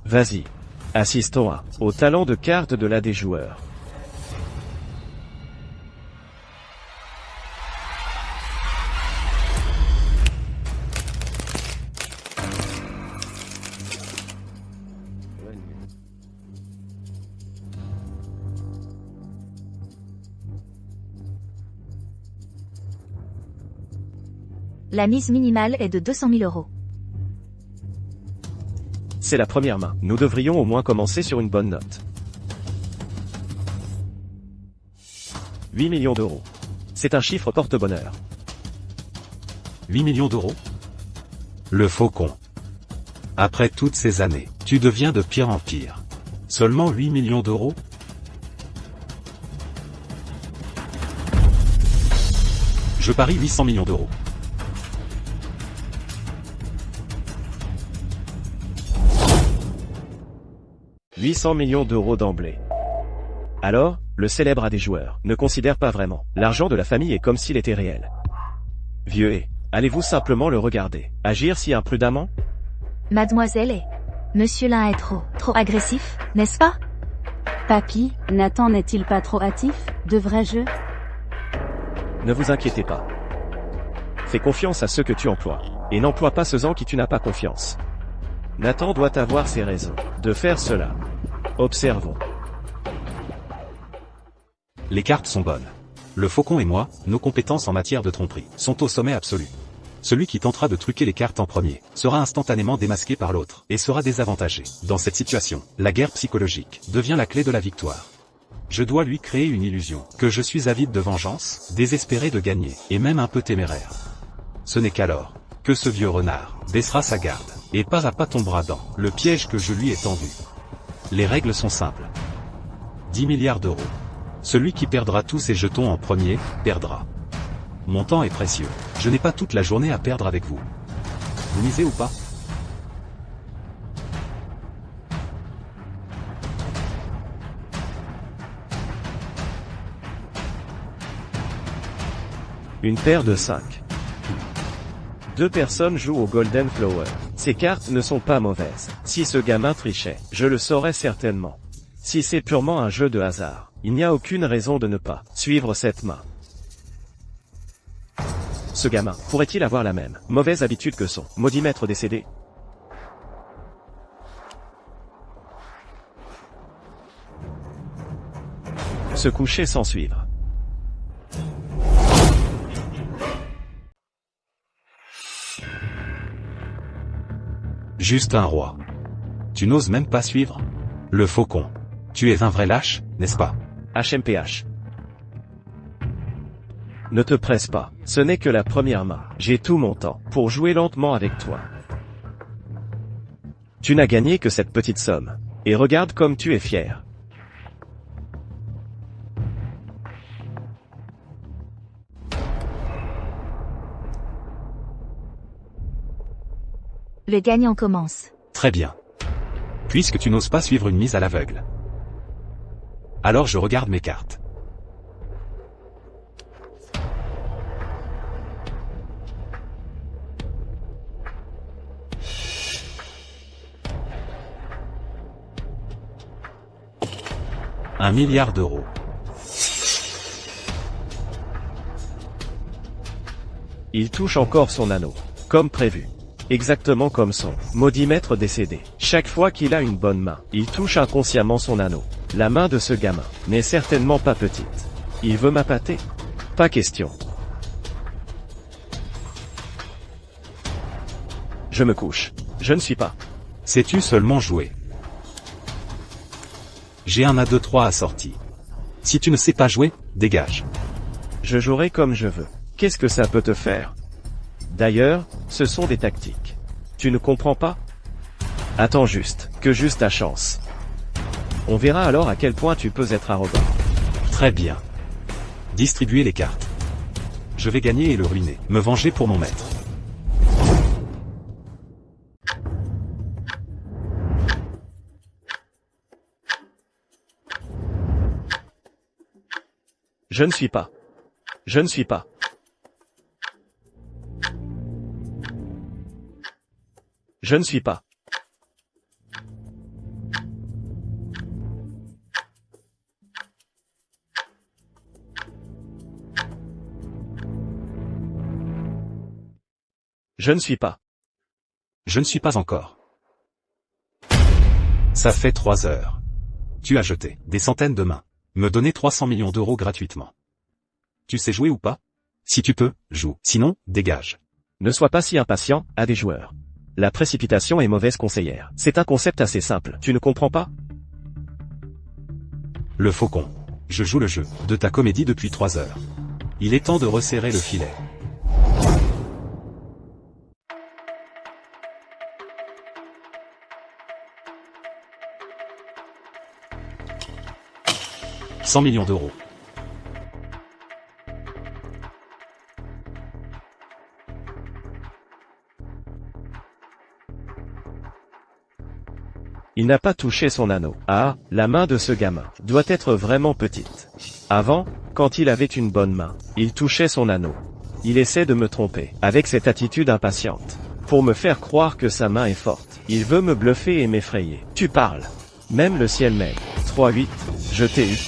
Vas-y. Assistons au talent de carte de l'un des joueurs. La mise minimale est de 200 000 euros. C'est la première main. Nous devrions au moins commencer sur une bonne note. 8 millions d'euros. C'est un chiffre porte-bonheur. 8 millions d'euros? Le faucon. Après toutes ces années, tu deviens de pire en pire. Seulement 8 millions d'euros? Je parie 800 millions d'euros. « 800 millions d'euros d'emblée. » Alors, le célèbre a des joueurs ne considère pas vraiment l'argent de la famille est comme s'il était réel. Vieux et, allez-vous simplement le regarder, agir si imprudemment? Mademoiselle et Monsieur Lin est trop agressif, n'est-ce pas? Papy, Nathan n'est-il pas trop hâtif? Devrais-je? Ne vous inquiétez pas. Fais confiance à ceux que tu emploies, et n'emploie pas ceux en qui tu n'as pas confiance. Nathan doit avoir ses raisons de faire cela. Observons. Les cartes sont bonnes. Le faucon et moi, nos compétences en matière de tromperie, sont au sommet absolu. Celui qui tentera de truquer les cartes en premier sera instantanément démasqué par l'autre et sera désavantagé. Dans cette situation, la guerre psychologique devient la clé de la victoire. Je dois lui créer une illusion que je suis avide de vengeance, désespéré de gagner, et même un peu téméraire. Ce n'est qu'alors que ce vieux renard baissera sa garde et pas à pas tombera dans le piège que je lui ai tendu. Les règles sont simples. 10 milliards d'euros. Celui qui perdra tous ses jetons en premier, perdra. Mon temps est précieux. Je n'ai pas toute la journée à perdre avec vous. Vous misez ou pas? Une paire de 5. Deux personnes jouent au Golden Flower. Ces cartes ne sont pas mauvaises. Si ce gamin trichait, je le saurais certainement. Si c'est purement un jeu de hasard, il n'y a aucune raison de ne pas suivre cette main. Ce gamin pourrait-il avoir la même mauvaise habitude que son maudit maître décédé? Se coucher sans suivre. Juste un roi. Tu n'oses même pas suivre? Le faucon. Tu es un vrai lâche, n'est-ce pas? HMPH. Ne te presse pas, ce n'est que la première main. J'ai tout mon temps pour jouer lentement avec toi. Tu n'as gagné que cette petite somme. Et regarde comme tu es fier. Le gagnant commence. Très bien. Puisque tu n'oses pas suivre une mise à l'aveugle. Alors je regarde mes cartes. Un milliard d'euros. Il touche encore son anneau. Comme prévu. Exactement comme son maudit maître décédé. Chaque fois qu'il a une bonne main, il touche inconsciemment son anneau. La main de ce gamin n'est certainement pas petite. Il veut m'appâter? Pas question. Je me couche. Je ne suis pas. Sais-tu seulement jouer? J'ai un A2-3 assorti. Si tu ne sais pas jouer, dégage. Je jouerai comme je veux. Qu'est-ce que ça peut te faire? D'ailleurs, ce sont des tactiques. Tu ne comprends pas? Attends juste, que juste ta chance. On verra alors à quel point tu peux être arrogant. Très bien. Distribuez les cartes. Je vais gagner et le ruiner. Me venger pour mon maître. Je ne suis pas. Je ne suis pas. Je ne suis pas. Je ne suis pas. Je ne suis pas encore. Ça fait 3 heures. Tu as jeté des centaines de mains. Me donner 300 millions d'euros gratuitement. Tu sais jouer ou pas? Si tu peux, joue. Sinon, dégage. Ne sois pas si impatient, à des joueurs. La précipitation est mauvaise conseillère. C'est un concept assez simple. Tu ne comprends pas? Le faucon. Je joue le jeu de ta comédie depuis 3 heures. Il est temps de resserrer le filet. « 100 millions d'euros. Il n'a pas touché son anneau. Ah, la main de ce gamin doit être vraiment petite. Avant, quand il avait une bonne main, il touchait son anneau. Il essaie de me tromper, avec cette attitude impatiente. Pour me faire croire que sa main est forte. Il veut me bluffer et m'effrayer. Tu parles. Même le ciel m'aide. 3-8, je t'ai eu.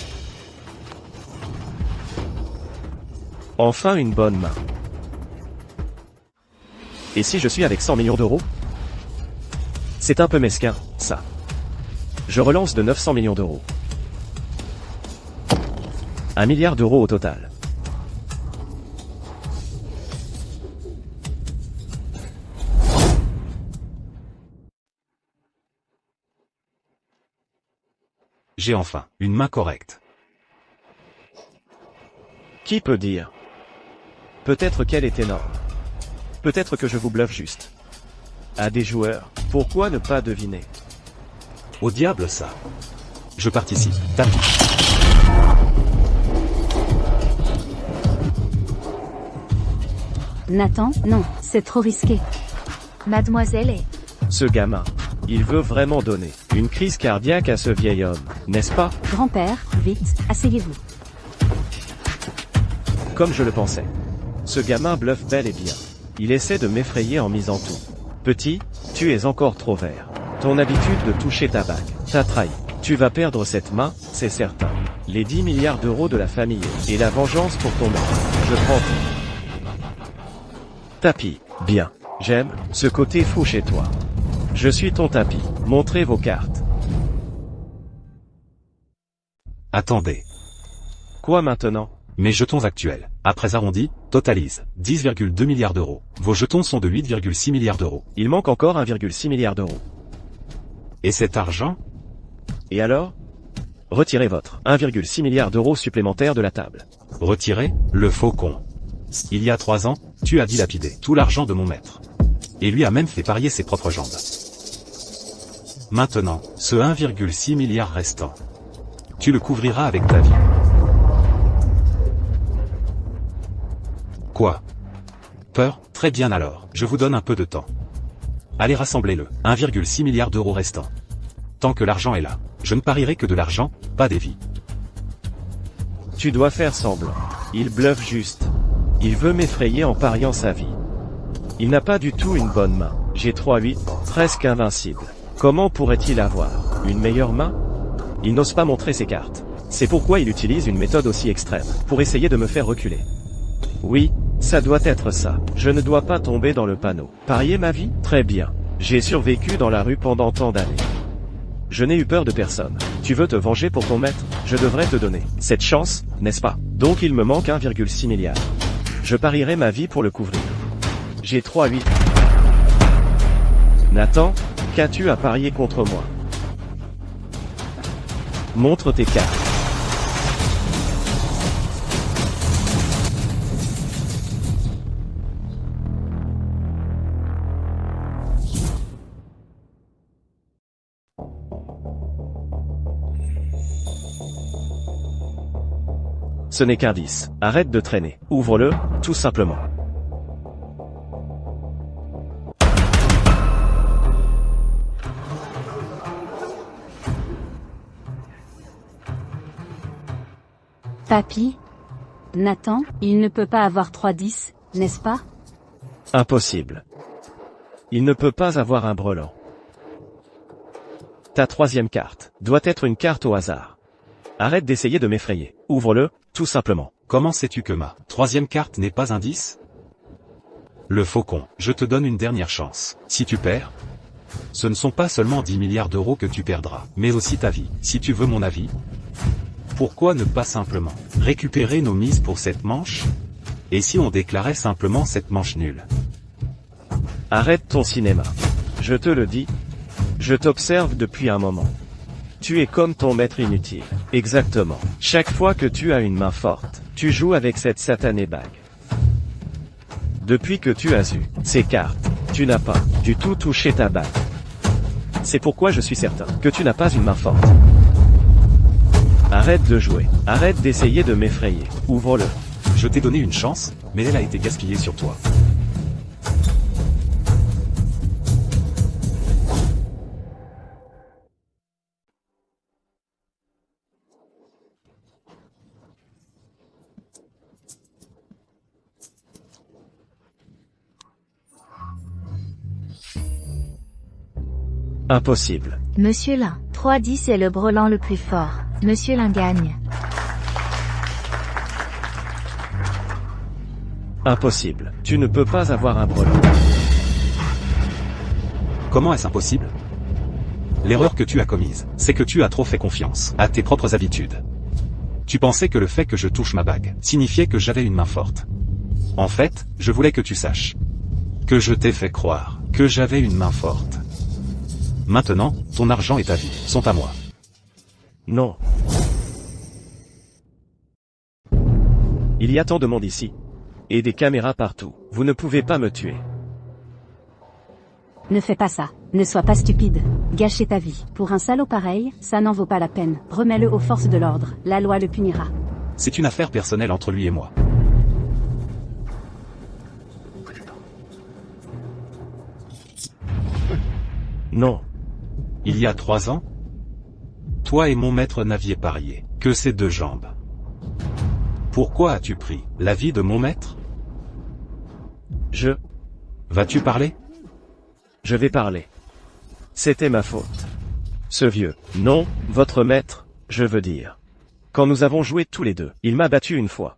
Enfin une bonne main. Et si je suis avec 100 millions d'euros? C'est un peu mesquin, ça. Je relance de 900 millions d'euros. 1 milliard d'euros au total. J'ai enfin une main correcte. Qui peut dire? Peut-être qu'elle est énorme. Peut-être que je vous bluffe juste. À des joueurs, pourquoi ne pas deviner? Au diable ça. Je participe. Tapis. Nathan, non, c'est trop risqué. Mademoiselle est... Ce gamin, il veut vraiment donner une crise cardiaque à ce vieil homme, n'est-ce pas? Grand-père, vite, asseyez-vous. Comme je le pensais. Ce gamin bluffe bel et bien. Il essaie de m'effrayer en misant tout. Petit, tu es encore trop vert. Ton habitude de toucher ta bague t'a trahi. Tu vas perdre cette main, c'est certain. Les 10 milliards d'euros de la famille et la vengeance pour ton maître. Je prends tout. Tapis, bien. J'aime ce côté fou chez toi. Je suis ton tapis. Montrez vos cartes. Attendez. Quoi maintenant? Mes jetons actuels, après arrondi, totalisent 10,2 milliards d'euros. Vos jetons sont de 8,6 milliards d'euros. Il manque encore 1,6 milliard d'euros. Et cet argent? Et alors? Retirez votre 1,6 milliard d'euros supplémentaires de la table. Retirez, le faucon. Il y a 3 ans, tu as dilapidé tout l'argent de mon maître. Et lui a même fait parier ses propres jambes. Maintenant, ce 1,6 milliard restant, tu le couvriras avec ta vie. Quoi? Peur? Très bien alors, je vous donne un peu de temps. Allez rassemblez-le, 1,6 milliard d'euros restant. Tant que l'argent est là, je ne parierai que de l'argent, pas des vies. Tu dois faire semblant. Il bluffe juste. Il veut m'effrayer en pariant sa vie. Il n'a pas du tout une bonne main. J'ai 3-8, presque invincible. Comment pourrait-il avoir une meilleure main? Il n'ose pas montrer ses cartes. C'est pourquoi il utilise une méthode aussi extrême, pour essayer de me faire reculer. Oui, ça doit être ça. Je ne dois pas tomber dans le panneau. Parier ma vie? Très bien. J'ai survécu dans la rue pendant tant d'années. Je n'ai eu peur de personne. Tu veux te venger pour ton maître? Je devrais te donner cette chance, n'est-ce pas? Donc il me manque 1,6 milliard. Je parierai ma vie pour le couvrir. J'ai 3-8. Nathan, qu'as-tu à parier contre moi? Montre tes cartes. Ce n'est qu'un 10. Arrête de traîner. Ouvre-le, tout simplement. Papy? Nathan, il ne peut pas avoir 3-10, n'est-ce pas? Impossible. Il ne peut pas avoir un brelan. Ta troisième carte doit être une carte au hasard. Arrête d'essayer de m'effrayer. Ouvre-le, tout simplement. Comment sais-tu que ma troisième carte n'est pas un 10? Le faucon, je te donne une dernière chance. Si tu perds, ce ne sont pas seulement 10 milliards d'euros que tu perdras, mais aussi ta vie. Si tu veux mon avis, pourquoi ne pas simplement récupérer nos mises pour cette manche? Et si on déclarait simplement cette manche nulle? Arrête ton cinéma. Je te le dis. Je t'observe depuis un moment. Tu es comme ton maître inutile. Exactement. Chaque fois que tu as une main forte, tu joues avec cette satanée bague. Depuis que tu as eu ces cartes, tu n'as pas du tout touché ta bague. C'est pourquoi je suis certain que tu n'as pas une main forte. Arrête de jouer. Arrête d'essayer de m'effrayer. Ouvre-le. Je t'ai donné une chance, mais elle a été gaspillée sur toi. Impossible. Monsieur Lin. 3-10 est le brelan le plus fort. Monsieur Lin gagne. Impossible. Tu ne peux pas avoir un brelan. Comment est-ce impossible? L'erreur que tu as commise, c'est que tu as trop fait confiance à tes propres habitudes. Tu pensais que le fait que je touche ma bague signifiait que j'avais une main forte. En fait, je voulais que tu saches que je t'ai fait croire que j'avais une main forte. Maintenant, ton argent et ta vie sont à moi. Non. Il y a tant de monde ici. Et des caméras partout. Vous ne pouvez pas me tuer. Ne fais pas ça. Ne sois pas stupide. Gâcher ta vie. Pour un salaud pareil, ça n'en vaut pas la peine. Remets-le aux forces de l'ordre. La loi le punira. C'est une affaire personnelle entre lui et moi. Non. Il y a 3 ans, toi et mon maître n'aviez parié que ces 2 jambes. Pourquoi as-tu pris la vie de mon maître? Vas-tu parler? Je vais parler. C'était ma faute. Ce vieux. Non, votre maître, je veux dire. Quand nous avons joué tous les deux, il m'a battu une fois.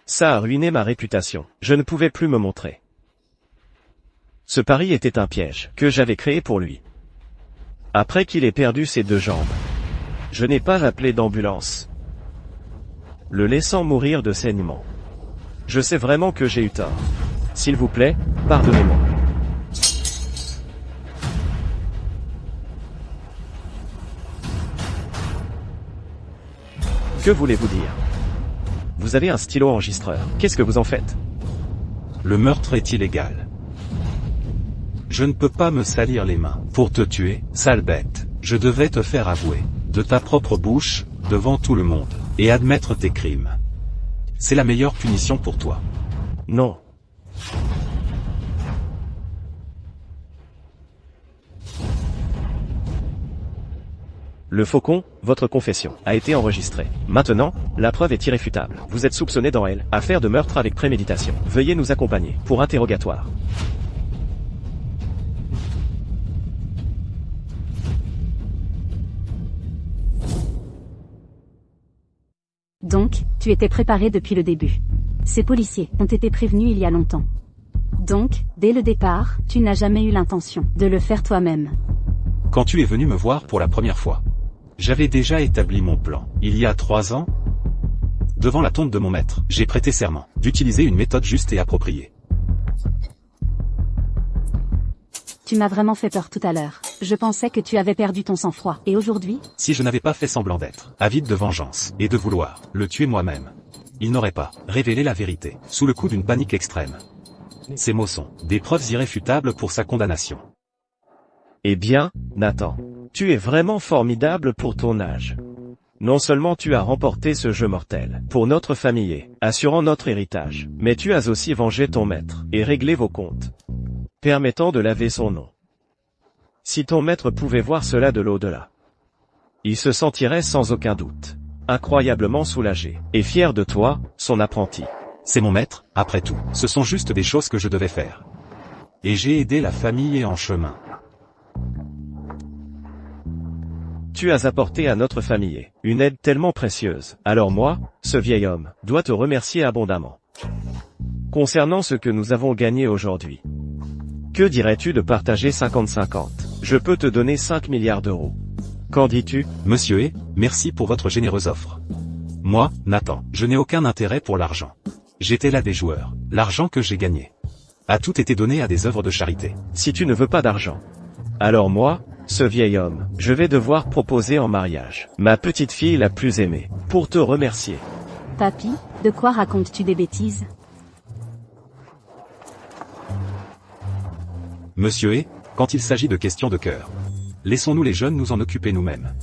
Ça a ruiné ma réputation. Je ne pouvais plus me montrer. Ce pari était un piège que j'avais créé pour lui. Après qu'il ait perdu ses 2 jambes, je n'ai pas appelé d'ambulance, le laissant mourir de saignement. Je sais vraiment que j'ai eu tort. S'il vous plaît, pardonnez-moi. Que voulez-vous dire? Vous avez un stylo enregistreur. Qu'est-ce que vous en faites? Le meurtre est illégal. Je ne peux pas me salir les mains pour te tuer, sale bête. Je devais te faire avouer, de ta propre bouche, devant tout le monde, et admettre tes crimes. C'est la meilleure punition pour toi. Non. Le faucon, votre confession, a été enregistrée. Maintenant, la preuve est irréfutable. Vous êtes soupçonné dans elle, affaire de meurtre avec préméditation. Veuillez nous accompagner, pour interrogatoire. Donc, tu étais préparé depuis le début. Ces policiers ont été prévenus il y a longtemps. Donc, dès le départ, tu n'as jamais eu l'intention de le faire toi-même. Quand tu es venu me voir pour la première fois, j'avais déjà établi mon plan. Il y a 3 ans, devant la tombe de mon maître, j'ai prêté serment d'utiliser une méthode juste et appropriée. Tu m'as vraiment fait peur tout à l'heure. Je pensais que tu avais perdu ton sang-froid. Et aujourd'hui? Si je n'avais pas fait semblant d'être avide de vengeance et de vouloir le tuer moi-même, il n'aurait pas révélé la vérité, sous le coup d'une panique extrême. Ces mots sont des preuves irréfutables pour sa condamnation. Eh bien, Nathan, tu es vraiment formidable pour ton âge. Non seulement tu as remporté ce jeu mortel pour notre famille, assurant notre héritage, mais tu as aussi vengé ton maître et réglé vos comptes, permettant de laver son nom. Si ton maître pouvait voir cela de l'au-delà, il se sentirait sans aucun doute incroyablement soulagé et fier de toi, son apprenti. C'est mon maître, après tout. Ce sont juste des choses que je devais faire. Et j'ai aidé la famille en chemin. Tu as apporté à notre famille une aide tellement précieuse. Alors moi, ce vieil homme, dois te remercier abondamment. Concernant ce que nous avons gagné aujourd'hui, que dirais-tu de partager 50-50? Je peux te donner 5 milliards d'euros. Qu'en dis-tu? Monsieur E, merci pour votre généreuse offre. Moi, Nathan, je n'ai aucun intérêt pour l'argent. J'étais là des joueurs. L'argent que j'ai gagné a tout été donné à des œuvres de charité. Si tu ne veux pas d'argent, alors moi, ce vieil homme, je vais devoir proposer en mariage ma petite fille la plus aimée, pour te remercier. Papy, de quoi racontes-tu des bêtises? Monsieur E, quand il s'agit de questions de cœur, laissons-nous les jeunes nous en occuper nous-mêmes.